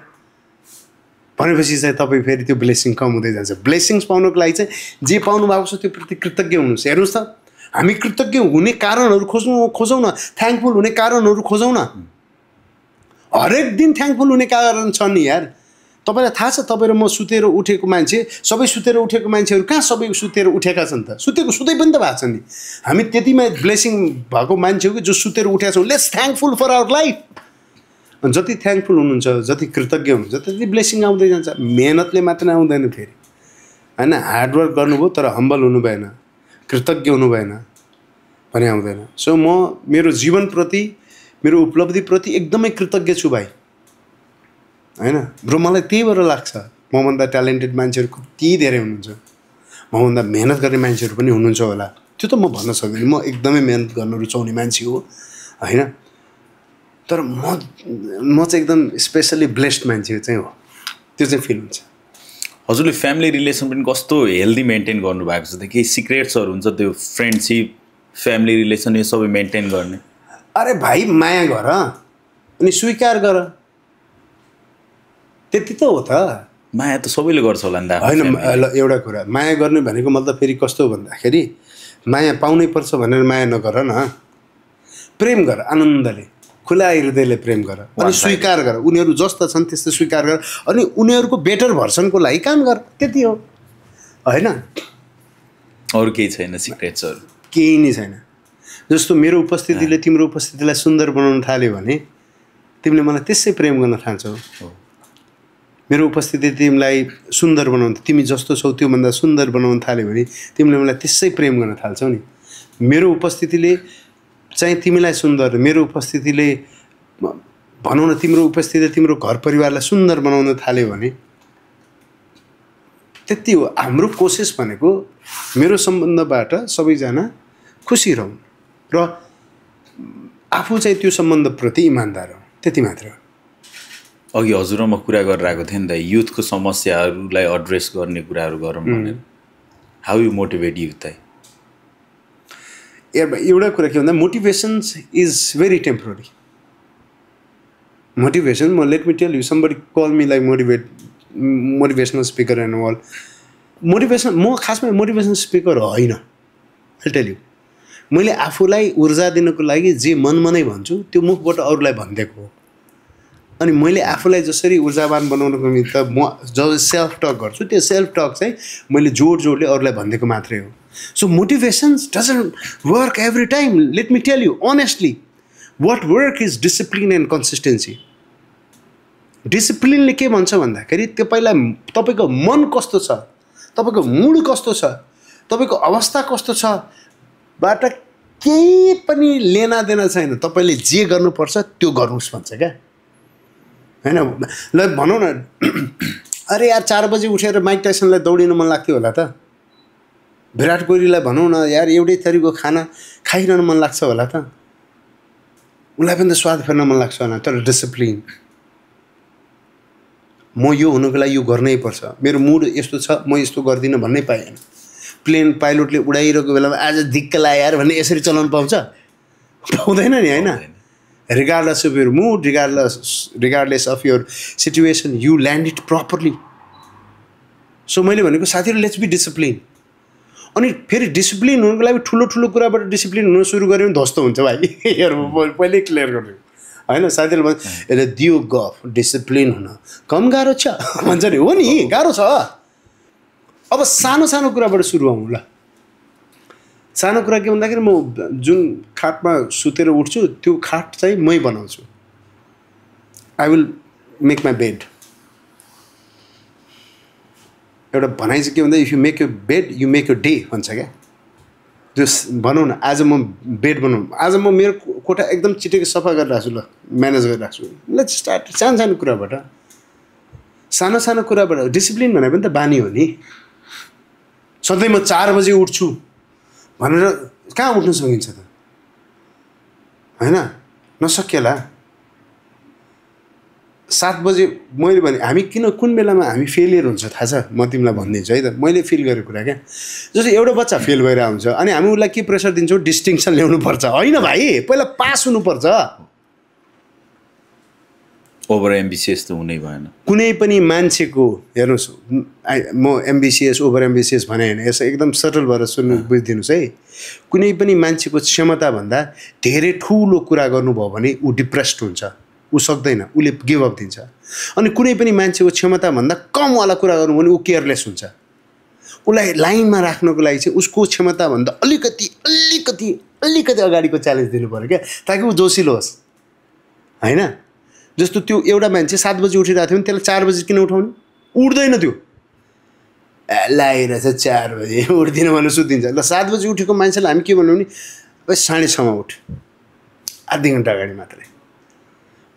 भनेपछि चाहिँ तपाईँ फेरि त्यो ब्लेसिङ कम हुँदै जान्छ। ब्लेसिङ्स पाउनको लागि चाहिँ जे पाउनु भएको छ त्यो प्रति कृतज्ञ हुनुहोस्। हेर्नुहोस् त, हामी कृतज्ञ हुने कारणहरू खोजौँ न, थ्याङ्कफुल हुने कारणहरू खोजौँ न। हरेक दिन थ्याङ्कफुल हुने कारण छ नि यार। तपाईँलाई थाहा छ, तपाईँ र म सुतेर उठेको मान्छे, सबै सुतेर उठेको मान्छेहरू कहाँ सबै सुतेर उठेका छन् त? सुतै पनि त भएको छ नि। हामी त्यतिमा ब्लेसिङ भएको मान्छे हो कि जो सुतेर उठेका छौँ। Let's thankful for our life. जति थ्याङ्कफुल हुनुहुन्छ, जति कृतज्ञ हुनुहुन्छ त्यति ब्लेसिङ आउँदै जान्छ। मेहनतले मात्र आउँदैन फेरि होइन। हार्डवर्क गर्नुभयो तर हम्बल हुनु भएन, कृतज्ञ हुनु भएन भने आउँदैन। सो म मेरो जीवनप्रति, मेरो उपलब्धिप्रति एकदमै कृतज्ञ छु भाइ होइन। ब्रो मलाई त्यही भएर लाग्छ मभन्दा ट्यालेन्टेड मान्छेहरू कति धेरै हुनुहुन्छ, मभन्दा मेहनत गर्ने मान्छेहरू पनि हुनुहुन्छ होला। त्यो त म भन्न सक्दिनँ, म एकदमै मेहनत गर्न रुचाउने मान्छे हो होइन। तर म चाहिँ एकदम स्पेसली ब्लेस्ड मान्छे चाहिँ हो, त्यो चाहिँ फिल हुन्छ। हजुरले फ्यामिली रिलेसन पनि कस्तो हेल्दी मेन्टेन गर्नुभएको छ त? केही सिक्रेट्सहरू हुन्छ त्यो फ्रेन्डसिप, फ्यामिली रिलेसन यो सबै मेन्टेन गर्ने? अरे भाइ माया गर अनि स्वीकार गर, त्यति त हो त। माया त सबैले गर्छ होला नि त होइन। ल एउटा कुरा, माया गर्ने भनेको मतलब फेरि कस्तो भन्दाखेरि माया पाउनै पर्छ भनेर माया नगर न। प्रेम गर, आनन्दले खुला हृदयले प्रेम गर अनि स्वीकार गर। उनीहरू जस्ता छन् त्यस्तै स्वीकार गर अनि उनीहरूको बेटर भर्सनको लागि काम गर, त्यति हो होइन। अरू केही छैन सिक्रेट्सहरू? केही नै छैन। जस्तो मेरो उपस्थितिले तिम्रो उपस्थितिलाई सुन्दर बनाउन थाल्यो भने तिमीले मलाई त्यसै प्रेम गर्न थाल्छौ। मेरो उपस्थिति तिमीलाई सुन्दर बनाउन, तिमी जस्तो छौ त्योभन्दा सुन्दर बनाउन थाल्यो भने तिमीले मलाई त्यसै प्रेम गर्न थाल्छौ नि। मेरो उपस्थितिले चाहिँ तिमीलाई सुन्दर, मेरो उपस्थितिले भनौँ न तिम्रो उपस्थिति तिम्रो घर परिवारलाई सुन्दर बनाउन थाल्यो भने त्यति हो। हाम्रो कोसिस भनेको मेरो सम्बन्धबाट सबैजना खुसी रहौँ र आफू चाहिँ त्यो सम्बन्धप्रति इमान्दार हो, त्यति मात्र। अघि हजुरमा कुरा गरेर आएको थियो नि त युथको समस्याहरूलाई एड्रेस गर्ने कुराहरू गरौँ भनेर। How you motivate youth? एउटा कुरा के भन्दा motivations is very temporary. Motivation let me tell you, somebody call me like motivational speaker and all. Motivation म खासमा मोटिभेसनल स्पिकर होइन। आई टेल यु, मैले आफूलाई ऊर्जा दिनको लागि जे मनै भन्छु त्यो मुखबाट अरूलाई भनिदिएको हो। अनि मैले आफूलाई जसरी ऊर्जावान बनाउनको निमित्त म जब सेल्फ टक गर्छु त्यो सेल्फ टक चाहिँ मैले जोडले अरूलाई भनिदिएको मात्रै हो। So motivations doesn't work every time. Let me tell you honestly, what work is discipline and consistency. डिसिप्लिनले के भन्छ भन्दाखेरि तपाईँलाई तपाईँको मन कस्तो छ, तपाईँको मुड कस्तो छ, तपाईँको अवस्था कस्तो छ बाट केही पनि लेना देना छैन। तपाईँले जे गर्नुपर्छ त्यो गर्नुहोस् भन्छ क्या, होइन? ल भनौँ न, अरे यार 4 बजी उठेर माइक टाइसनलाई दौडिन मन लाग्थ्यो होला त, विराट कोहलीलाई भनौँ न यार एउटै थरीको खाना खाइरहनु मन लाग्छ होला त, उसलाई पनि त स्वाद फेर्न मन लाग्छ होला। तर डिसिप्लिन, म यो हुनुको लागि यो गर्नै पर्छ, मेरो मुड यस्तो छ म यस्तो गर्दिनँ भन्नै पाएन। प्लेन पाइलटले उडाइरहेको बेलामा आज दिक्क लाग्यो यार भन्ने यसरी चलाउनु पाउँछ? पाउँदैन नि, होइन? regardless of your mood, regardless of your situation, you land it properly. So मैले भनेको साथीहरु, लेट्स बी डिसिप्लिन। अनि फेरि डिसिप्लिन हुनुको लागि ठुलो ठुलो कुराबाट डिसिप्लिन हुन सुरु गर्यो भने ध्वस्त हुन्छ भाइ। हेर म पहिले क्लियर गर्छु, हैन? साथीहरु भन्छ यसले दियो गफ, डिसिप्लिन हुन कम गाह्रो छ भन्छ नि। हो नि, गाह्रो छ। अब सानो सानो कुराबाट सुरु हौँ ल। सानो कुरा के भन्दाखेरि म जुन खाटमा सुतेर उठ्छु त्यो खाट चाहिँ मै बनाउँछु। I will make my bed. एउटा भनाइ चाहिँ के भन्दा if you make you bed you make you day भन्छ क्या। त्यो भनौँ न, आज म बेड बनाउँ, आज म मेरो कोठा एकदम चिटेको सफा गरिरहेको छु, ल म्यानेज गरिरहेको छु। लेट्स स्टार्ट सानो सानो कुराबाट। सानो सानो कुराबाट डिसिप्लिन भने पनि त बानी हो नि। सधैँ म 4 बजे उठ्छु भनेर कहाँ उठ्न सकिन्छ त, होइन? नसकिएला। 7 बजे मैले भने हामी कुन बेलामा हामी फेलियर हुन्छ थाहा छ? म तिमीलाई भनिदिन्छु है त, मैले फिल गरेको कुरा क्या। जस्तो एउटा बच्चा फेल भएर आउँछ अनि हामी उसलाई के प्रेसर दिन्छौँ? डिस्टिङसन ल्याउनु पर्छ। होइन भाइ, पहिला पास हुनुपर्छ। ओभर एम्बिसियस त हुनै भएन। कुनै पनि मान्छेको हेर्नुहोस्, म एम्बिसियस ओभर एम्बिसियस भने होइन, यसो एकदम सटल भएर सुन्नु बुझिदिनुहोस् है। कुनै पनि मान्छेको क्षमताभन्दा धेरै ठुलो कुरा गर्नुभयो भने ऊ डिप्रेस्ड हुन्छ, ऊ सक्दैन, उसले गिभ अप दिन्छ। अनि कुनै पनि मान्छेको क्षमताभन्दा कमवाला कुरा गर्नु भने ऊ केयरलेस हुन्छ। उसलाई लाइनमा राख्नको लागि चाहिँ उसको क्षमताभन्दा अलिकति अगाडिको च्यालेन्ज दिनु पऱ्यो क्या, ताकि ऊ जोसिलो होस्, होइन? जस्तो त्यो एउटा मान्छे 7 बजी उठिरहेको थियो भने त्यसलाई 4 बजी किन उठाउनु? उठ्दैन त्यो, लागिरहेछ 4 बजी उठ्दिनँ भनेर सुत्दिन्छ। ल 7 बजी उठेको मान्छेलाई हामी के भन्नु नि, 6:30मा उठ, आधी घन्टा अगाडि मात्रै।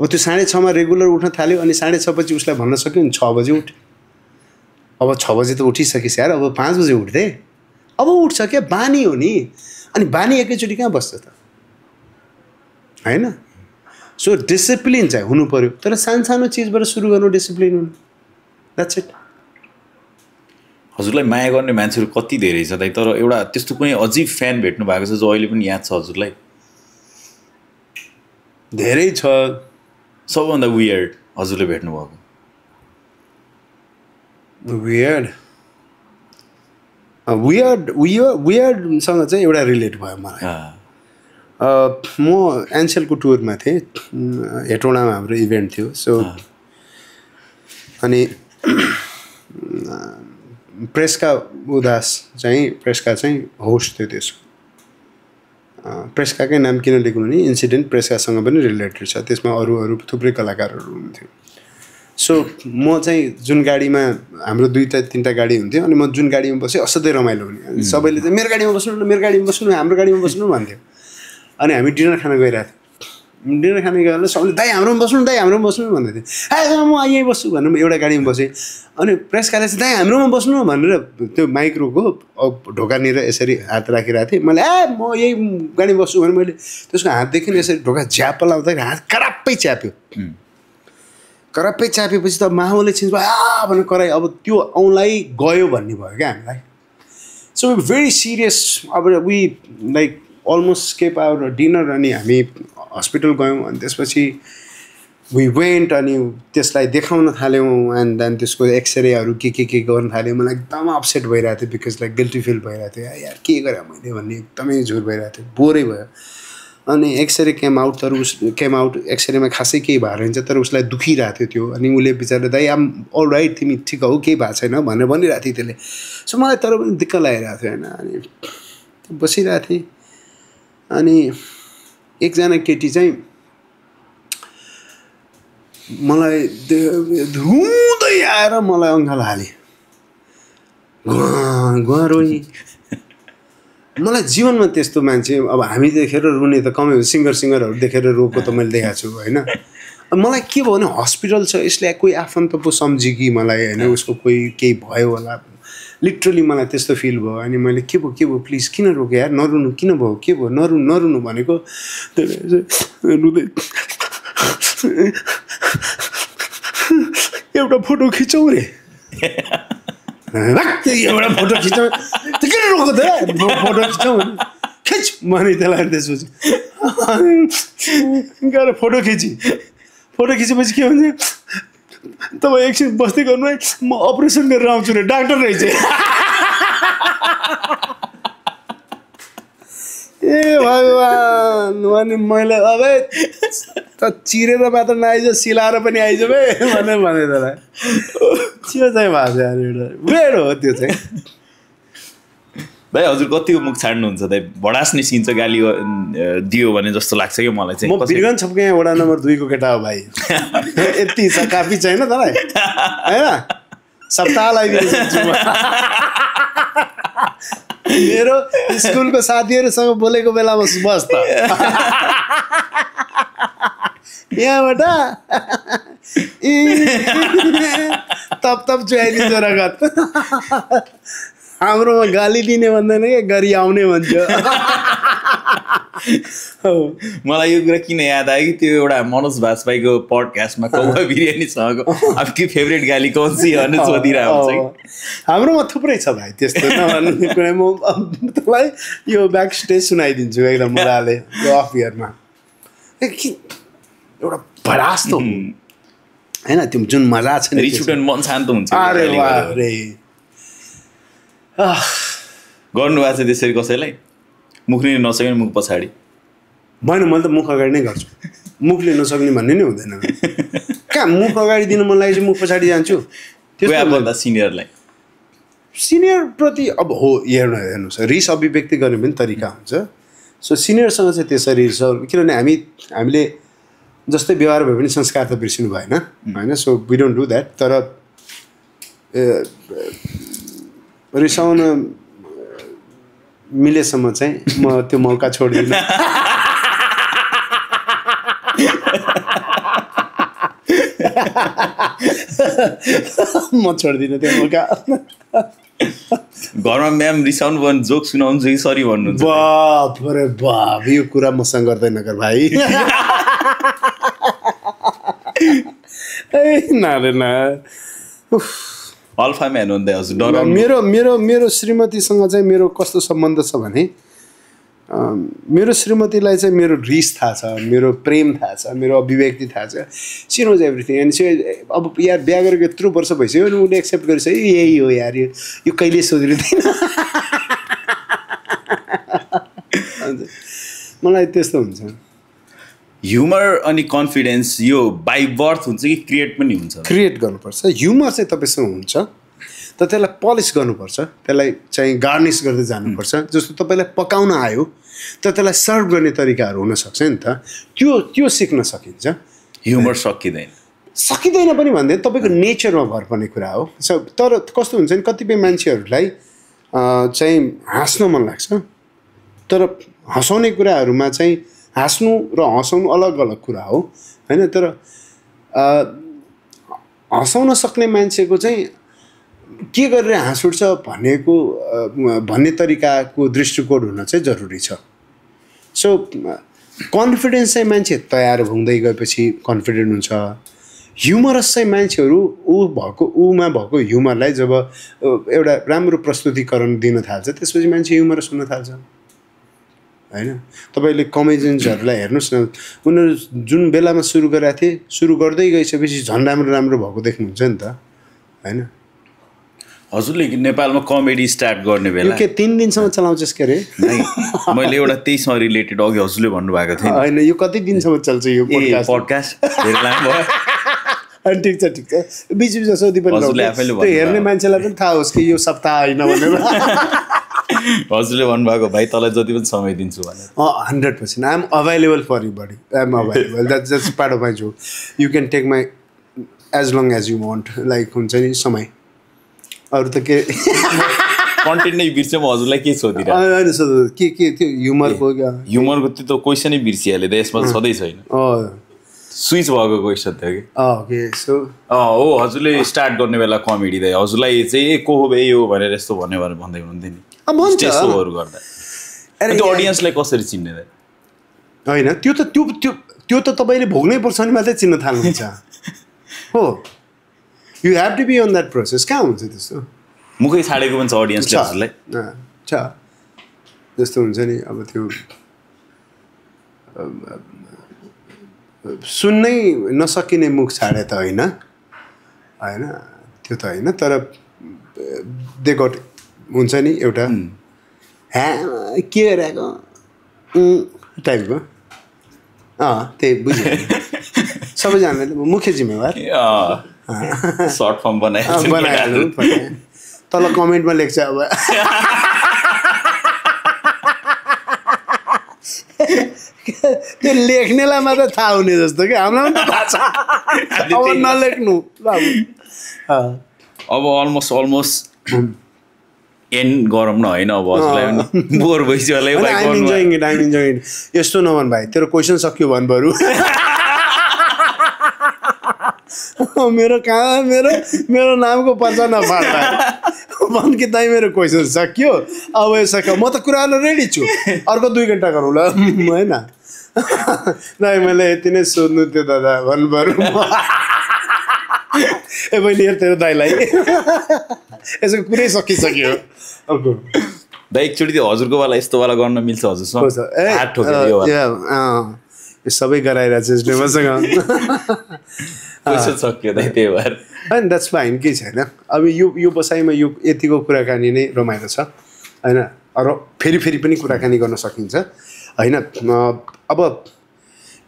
अब त्यो 6:30मा रेगुलर उठ्न थाल्यो अनि 6:30 पछि उसलाई भन्न सक्यो नि 6 बजी उठ। अब 6 बजी त उठिसकिस् यार, अब 5 बजी उठ्दै, अब उठ्छ क्या, बानी हो नि। अनि बानी एकैचोटि कहाँ बस्छ त, होइन? सो डिसिप्लिन चाहिँ हुनु पर्यो, तर सानो चिजबाट सुरु गर्नु डिसिप्लिन हुनु। That's it. हजुरलाई माया गर्ने मान्छेहरू कति धेरै छ दाइ, तर एउटा त्यस्तो कुनै अजिब फ्यान भेट्नु भएको छ जो अहिले पनि याद छ हजुरलाई? धेरै छ। सबभन्दा वियर्ड हजुरले भेट्नु भएको? वियर्डसँग चाहिँ एउटा रिलेट भयो मलाई। म एन्सेलको टुरमा थिएँ, हेटौँडामा हाम्रो इभेन्ट थियो। सो अनि प्रेस्का चाहिँ होस्ट थियो त्यसको। प्रेस्काकै नाम किन लेख्नु नि, इन्सिडेन्ट प्रेस्कासँग पनि रिलेटेड छ, त्यसमा अरू थुप्रै कलाकारहरू हुनुहुन्थ्यो। सो म चाहिँ जुन गाडीमा, हाम्रो 2-3टा गाडी हुन्थ्यो, अनि म जुन गाडीमा बसेँ असाध्यै रमाइलो हुने। सबैले चाहिँ मेरो गाडीमा बस्नु, मेरो गाडीमा बस्नु, हाम्रो गाडीमा बस्नु भन्थ्यो। अनि हामी डिनर खान गइरहेको थियौँ। डिनर खाने गएर सबले दाइ हाम्रोमा बस्नु दाइ हाम्रोमा बस्नु भन्दै थिएँ म यहीँ बस्छु भनेर एउटा गाडीमा बसेँ अनि प्रेस कार्य चाहिँ दाइ हाम्रोमा बस्नु भनेर त्यो माइक्रोको ढोकानिर यसरी हात राखिरहेको थिएँ मैले म यही गाडीमा बस्छु भने मैले त्यसको हातदेखि यसरी ढोका झ्याप लाउँदाखेरि हात कराप्पै च्याप्यो कराप्पै च्यापेपछि त माहौलले चेन्ज भयो भनेर करायो अब त्यो औँलाई गयो भन्ने भयो क्या हामीलाई सो भेरी सिरियस अब we like almost escape our dinner अनि हामी हस्पिटल गयौँ अनि त्यसपछि वी वेन्ट अनि त्यसलाई देखाउन थाल्यौँ एन्ड देन त्यसको एक्सरेहरू के गर्न थाल्यो मलाई एकदम अपसेट भइरहेको थियो बिकज लाइक गिल्टी फिल भइरहेको थियो यार के गरेँ मैले भन्ने एकदमै झुर भइरहेको थियो बोरै भयो अनि एक्सरे केम आउट तर एक्सरेमा खासै केही भएर हुन्छ तर उसलाई दुखिरहेको थियो त्यो अनि उसले बिचारा दाइ आम अल राइट तिमी ठिक हौ केही भएको छैन भनेर भनिरहेको थियो त्यसले सो मलाई तर पनि दिक्क लागिरहेको थियो होइन अनि बसिरहेको थिएँ अनि एकजना केटी चाहिँ मलाई धुँदै आएर मलाई अङ्गाल हाले गुवा रोई मलाई जीवनमा त्यस्तो मान्छे अब हामी देखेर रुने त कमै हो सिङ्गरहरू देखेर रोको त मैले देखाएको छु होइन मलाई के भयो भने हस्पिटल छ यसले कोही आफन्त पो सम्झ्यो कि मलाई होइन उसको कोही केही भयो होला लिटरली मलाई त्यस्तो फिल भयो अनि मैले के भयो प्लिज किन रोक्यो यार नरुनु किन भयो के भयो नरुनु भनेको रुँदै एउटा फोटो खिचौँ रे एउटा फोटो खिचौँ त्यो किन रोको त फोटो खिचौँ खिच भने त्यसलाई त्यसपछि गएर फोटो खिचेपछि के भन्छ तपाईँ एकछिन बस्दै गर्नु है म अपरेसन गरेर आउँछु रे डाक्टर रहेछ ए भगवान् अनि मैले अब त चिरेर मात्र नआइज सिलाएर पनि आइज भने भने त्यसलाई त्यो चाहिँ भएको छ एउटा वेड हो त्यो चाहिँ भाइ हजुर कतिको मुख छाड्नुहुन्छ त भडास निस्किन्छ गाली दियो भने जस्तो लाग्छ कि मलाई चाहिँ म बिरगन छपके यहाँ वडा नम्बर 2 को केटा हो भाइ यति छ काफी छैन तँलाई होइन सप्ताह लगाइदिन्छु मेरो स्कुलको साथीहरूसँग बोलेको बेलामा बस त यहाँबाट तप चुहाइदिन्छ रगत हाम्रोमा गाली दिने भन्दैन क्या गरी आउने भन्छ मलाई यो कुरा किन याद आयो कि त्यो एउटा मनोज बाजपेयीको पडकास्टमा कौवा बिरयानीसँगको आपकी फेभरेट गाली कौन सी भन्ने सोधिरहेको हुन्छ हाम्रोमा थुप्रै छ भाइ त्यस्तो नभन्ने कुरा म तपाईँलाई यो ब्याक स्टेज सुनाइदिन्छु एकदम मजाले अफ इयरमा एउटा भडास त होइन त्यो जुन मजा छ नि रिस उठ्यो भने मन शान्त हुन्छ अरे वाह रे गर्नुभएको छ त्यसरी कसैलाई मुख लिन नसक्ने मुख पछाडि मैले त मुख अगाडि नै गर्छु मुख लिन नसक्ने भन्ने नै हुँदैन कहाँ मुख अगाडि दिनु मन लागेपछि मुख पछाडि जान्छु त्यो सिनियरलाई सिनियरप्रति अब हो हेर्नुहोस् रिस अभिव्यक्ति गर्ने पनि तरिका हुन्छ सो सिनियरसँग चाहिँ त्यसरी किनभने हामीले जस्तै व्यवहार भए पनि संस्कार त बिर्सिनु भएन होइन so we don't do that तर रिसाउन मिलेसम्म चाहिँ म त्यो मौका छोड्दिनँ म छोड्दिनँ त्यो मौका घरमा म्याम रिसाउनु भयो भने जोक सुनाउनु कि सरी भन्नुहुन्छ बाप रे बाप यो कुरा मसँग गर्दैन कर भाइ अल्फा म्यान हुँदै हजुर मेरो श्रीमतीसँग चाहिँ मेरो कस्तो सम्बन्ध छ भने मेरो श्रीमतीलाई चाहिँ मेरो रिस थाहा छ मेरो प्रेम थाहा छ मेरो अभिव्यक्ति थाहा छ she knows everything and she अब यार बिहा गरेको यत्रो वर्ष भइसक्यो अनि उसले एक्सेप्ट गरिसक्यो यही हो यार यो कहिले सोधिँदैन मलाई त्यस्तो हुन्छ ह्युमर अनि कन्फिडेन्स यो बाई बर्थ हुन्छ कि क्रिएट पनि हुन्छ क्रिएट गर्नुपर्छ ह्युमर चाहिँ तपाईँसँग हुन्छ त त्यसलाई पलिस गर्नुपर्छ त्यसलाई चाहिँ गार्निस गर्दै जानुपर्छ जस्तो तपाईँलाई पकाउन आयो त त्यसलाई सर्भ गर्ने तरिकाहरू हुनसक्छ नि त त्यो सिक्न सकिन्छ ह्युमर सकिँदैन पनि भन्दैन तपाईँको नेचरमा भर पर्ने कुरा हो तर कस्तो हुन्छ नि कतिपय मान्छेहरूलाई चाहिँ हाँस्न मन लाग्छ तर हँसाउने कुराहरूमा चाहिँ हाँस्नु र हँसाउनु अलग अलग कुरा हो होइन तर हँसाउन सक्ने मान्छेको चाहिँ के गरेर हाँस उठ्छ भन्ने तरिकाको दृष्टिकोण हुन चाहिँ जरुरी छ सो कन्फिडेन्स चाहिँ मान्छे तयार हुँदै गएपछि कन्फिडेन्ट हुन्छ ह्युमरस चाहिँ मान्छेहरू ऊमा भएको ह्युमरलाई जब एउटा राम्रो प्रस्तुतिकरण दिन थाल्छ त्यसपछि मान्छे ह्युमरस हुन थाल्छ होइन तपाईँले कमेडियन्सहरूलाई हेर्नुहोस् न उनीहरू जुन बेलामा सुरु गरेका थिए सुरु गर्दै गइसकेपछि झन् राम्रो राम्रो भएको देख्नुहुन्छ नि त होइन हजुरले नेपालमा कमेडी स्टार्ट गर्ने बेला के 3 दिनसम्म चलाउँछस् के अरे मैले एउटा त्यहीसँग रिलेटेड अघि हजुरले भन्नुभएको थियो होइन यो कति दिनसम्म चल्छ यो पडकास्ट धेरै लामो अनि ठिक छ बिच बिचमा सोधि पनि त्यो हेर्ने मान्छेलाई पनि थाहा होस् कि यो सप्ताह होइन भनेर हजुरले भन्नुभएको भाइ तँलाई जति पनि समय दिन्छु भनेर 100% I am available for you buddy I am available that's part of my job you can take my as long as you want like हुन्छ नि समय अरू त के कन्टेन्ट नै बिर्स्यो म हजुरलाई के सोधिरहेको के त्यो ह्युमरको त्यो त क्वेसनै बिर्सिहाल्यो त यसमा सधैँ छैन स्विच भएको क्वेसन थियो हो हजुरले स्टार्ट गर्ने बेला कमेडी त हजुरलाई चाहिँ को हो बे यो भनेर यस्तो भन्दै हुनुहुन्थ्यो नि त्यस्तोहरू गर्दा त्यो अडियन्सलाई कसरी चिन्ने त होइन त्यो त तपाईँले भोग्नै पर्छ नि मात्रै चिन्न थाल्नुहुन्छ हो you have to be on that process कहाँ हुन्छ त्यस्तो मुखै छाडेको पनि छ अडियन्सले हजुरलाई छ जस्तो हुन्छ नि अब त्यो सुन्नै नसकिने मुख छाडे त होइन होइन त्यो त होइन तर दे गट हुन्छ नि एउटा के गरेको टाइपको त्यही बुझ्यो सबैजनाले मुख्य जिम्मेवार सर्ट फर्म बनाइहाल्नु तल कमेन्टमा लेख्छ अब त्यो लेख्नेलाई मात्र थाहा हुने जस्तो कि हामीलाई पनि थाहा छ अब नलेख्नु अब अलमोस्ट एन्ड गरौँ न होइन अब हजुरलाई बोर भइसक्यो होला यस्तो नभन भाइ तेरो क्वेसन सक्यो भन् बरु मेरो कहाँ मेरो नामको पर्चा नफाड्दा भन् कि दाइ मेरो क्वेसन सक्यो अब यो सक्यो म त कुरा गर्न रेडी छु अर्को 2 घन्टा गरौँ ल होइन दाइ मैले यति नै सोध्नु थियो दादा भन्नु बरु ए बहिनी हेर तेरो दाइलाई यसको कुरै सकिसक्यो दाइ एकचोटि त्यो हजुरको वाला यस्तो वाला गर्न मिल्छ हजुरसँग यो सबै गराइरहेको छ मसँग क्वेसन सक्यो दाइ त्यही भएर होइन द्याट्स फाइन केही छैन अब यो बसाइमा यो यतिको कुराकानी नै रमाइलो छ होइन र फेरि पनि कुराकानी गर्न सकिन्छ होइन अब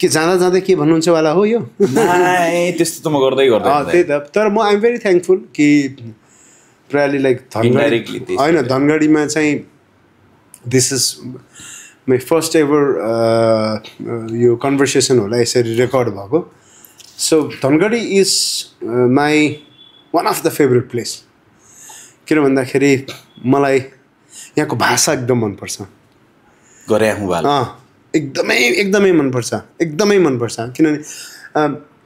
के जाँदा के भन्नुहुन्छ वाला हो यो त्यस्तो त म गर्दै त्यही त तर म आइएम भेरी थ्याङ्कफुल कि प्रायली लाइक धनगढी होइन धनगढीमा चाहिँ this is my first ever यो कन्भर्सेसन होला यसरी रेकर्ड भएको so Dhangadhi is my one of the favourite place किन भन्दाखेरि मलाई यहाँको भाषा एकदम मनपर्छ एकदमै मनपर्छ किनभने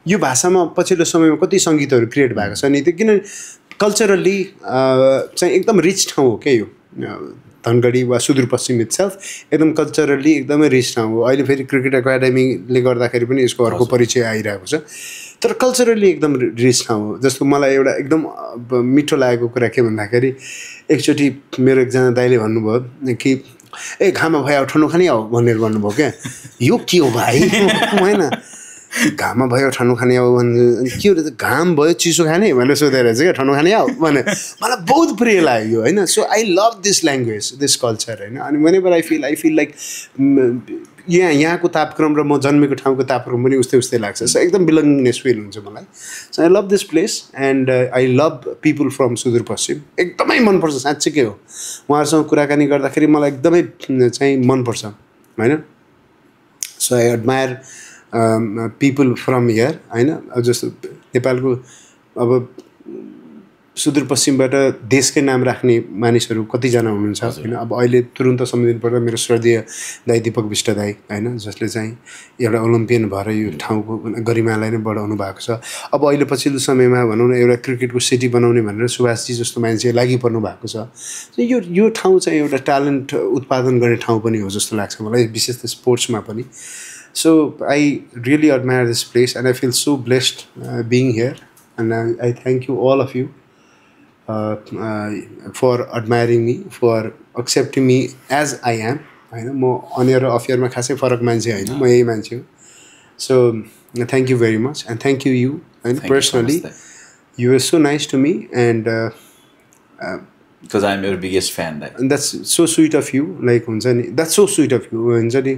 यो भाषामा पछिल्लो समयमा कति सङ्गीतहरू क्रिएट भएको छ नि त्यो किनभने कल्चरली चाहिँ एकदम रिच ठाउँ हो क्या यो धनगढी वा सुदूरपश्चिम इट्सेल्फ एकदम कल्चरली एकदमै रिच ठाउँ हो अहिले फेरि क्रिकेट एकाडेमीले गर्दाखेरि पनि यसको अर्को परिचय आइरहेको छ तर कल्चरली एकदम रिच ठाउँ हो जस्तो मलाई एउटा एकदम मिठो लागेको कुरा के भन्दाखेरि एकचोटि मेरो एकजना दाइले भन्नुभयो कि ए घाममा भयो ठन्डो खाने आऊ भनेर भन्नुभयो क्या यो के हो भाइ होइन घाममा भयो ठन्डो खाने आऊ भने के हो घाम भयो चिसो खाने भनेर सोधेर चाहिँ क्या ठन्डो खाने आऊ भने मलाई बहुत प्रिय लाग्यो होइन so I love this language this culture होइन अनि वेनेभर आई फिल लाइक यहाँको तापक्रम र म जन्मेको ठाउँको तापक्रम पनि उस्तै लाग्छ सो एकदम बिलङ्गनेस फिल हुन्छ मलाई so I love this place and I love people from Sudurpashchim एकदमै मनपर्छ साँच्चै हो उहाँहरूसँग कुराकानी गर्दाखेरि मलाई एकदमै चाहिँ मनपर्छ होइन so I admire people from here होइन अब जस्तो नेपालको अब सुदूरपश्चिमबाट देशकै नाम राख्ने मानिसहरू कतिजना हुनुहुन्छ होइन अब अहिले तुरुन्त सम्झिनु पर्दा मेरो श्रद्धेय दाइ दीपक विष्ट दाइ होइन जसले चाहिँ एउटा ओलम्पियन भएर यो ठाउँको गरिमालाई नै बढाउनु भएको छ अब अहिले पछिल्लो समयमा भनौँ न एउटा क्रिकेटको सिटी बनाउने भनेर सुभाषजी जस्तो मान्छे लागि पर्नु भएको छ यो ठाउँ चाहिँ एउटा ट्यालेन्ट उत्पादन गर्ने ठाउँ पनि हो जस्तो लाग्छ मलाई विशेष त स्पोर्ट्समा पनि so I really admire this place and I feel so blessed being here and I thank you all of you for admiring me, for accepting me as I am. होइन म अनियर र अफियरमा खासै फरक मान्छे होइन म यही मान्छे हो so thank you very much and thank you you होइन personally you are so nice to me and because I am your biggest fan. That's so sweet of you. Like हुन्छ नि that's so sweet of you हुन्छ नि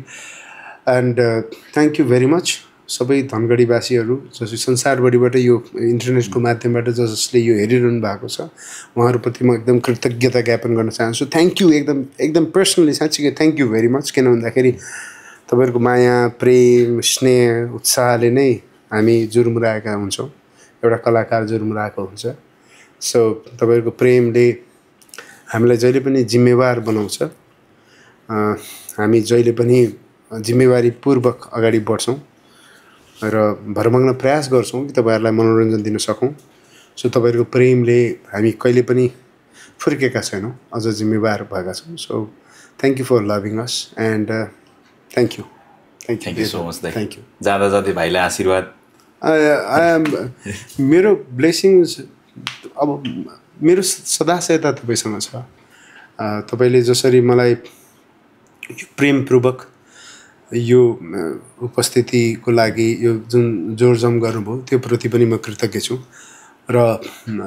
and thank you very much. सबै धनगढीवासीहरू जसले संसारभरिबाट यो इन्टरनेटको माध्यमबाट जसले यो हेरिरहनु भएको छ उहाँहरूप्रति म एकदम कृतज्ञता ज्ञापन गर्न चाहन्छु थ्याङ्क यू एकदम पर्सनली साँच्चीकै थ्याङ्क यू भेरी मच किन भन्दाखेरि तपाईँहरूको माया प्रेम स्नेह उत्साहले नै हामी जुर्मुराएका हुन्छौँ एउटा कलाकार जुर्मुराएको हुन्छ सो तपाईँहरूको प्रेमले हामीलाई जहिले पनि जिम्मेवार बनाउँछ हामी जहिले पनि जिम्मेवारीपूर्वक अगाडि बढ्छौँ र भरमग्न प्रयास गर्छौँ कि तपाईँहरूलाई मनोरञ्जन दिन सकौँ सो तपाईँहरूको प्रेमले हामी कहिले पनि फुर्केका छैनौँ अझ जिम्मेवार भएका छौँ so thank you for loving us and thank you so much thank you जाँदा जाँदै भाइलाई आशीर्वाद मेरो ब्लेसिङ्स अब मेरो सदा सहायता तपाईँसँग छ तपाईँले जसरी मलाई प्रेमपूर्वक यो उपस्थितिको लागि यो जुन जोरजम गर्नुभयो त्यो प्रति पनि म कृतज्ञ छु र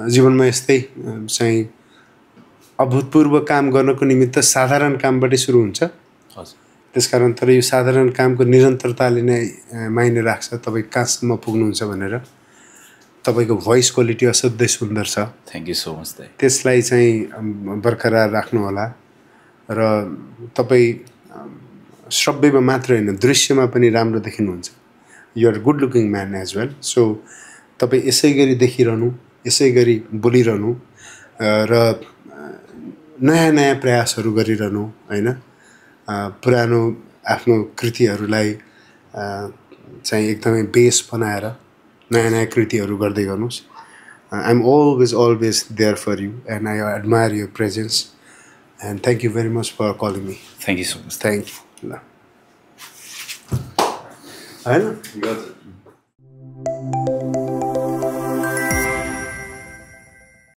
जीवनमा यस्तै चाहिँ अभूतपूर्व काम गर्नको निमित्त साधारण कामबाटै सुरु हुन्छ त्यसकारण तर यो साधारण कामको निरन्तरताले नै मायने राख्छ तपाईँ कहाँसम्म पुग्नुहुन्छ भनेर तपाईँको भोइस क्वालिटी असाध्यै सुन्दर छ थ्याङ्क यू सो मच त्यसलाई चाहिँ बरकरार राख्नुहोला र तपाईँ श्रव्यमा मात्र होइन दृश्यमा पनि राम्रो देखिनुहुन्छ you are good looking man as well so तपाईँ यसै गरी देखिरहनु यसै गरी बोलिरहनु र नयाँ नयाँ प्रयासहरू गरिरहनु होइन पुरानो आफ्नो कृतिहरूलाई चाहिँ एकदमै बेस बनाएर नयाँ नयाँ कृतिहरू गर्दै गर्नुहोस् I am always there for you and I admire your presence and thank you very much for calling me thank you so much thank you ल होइन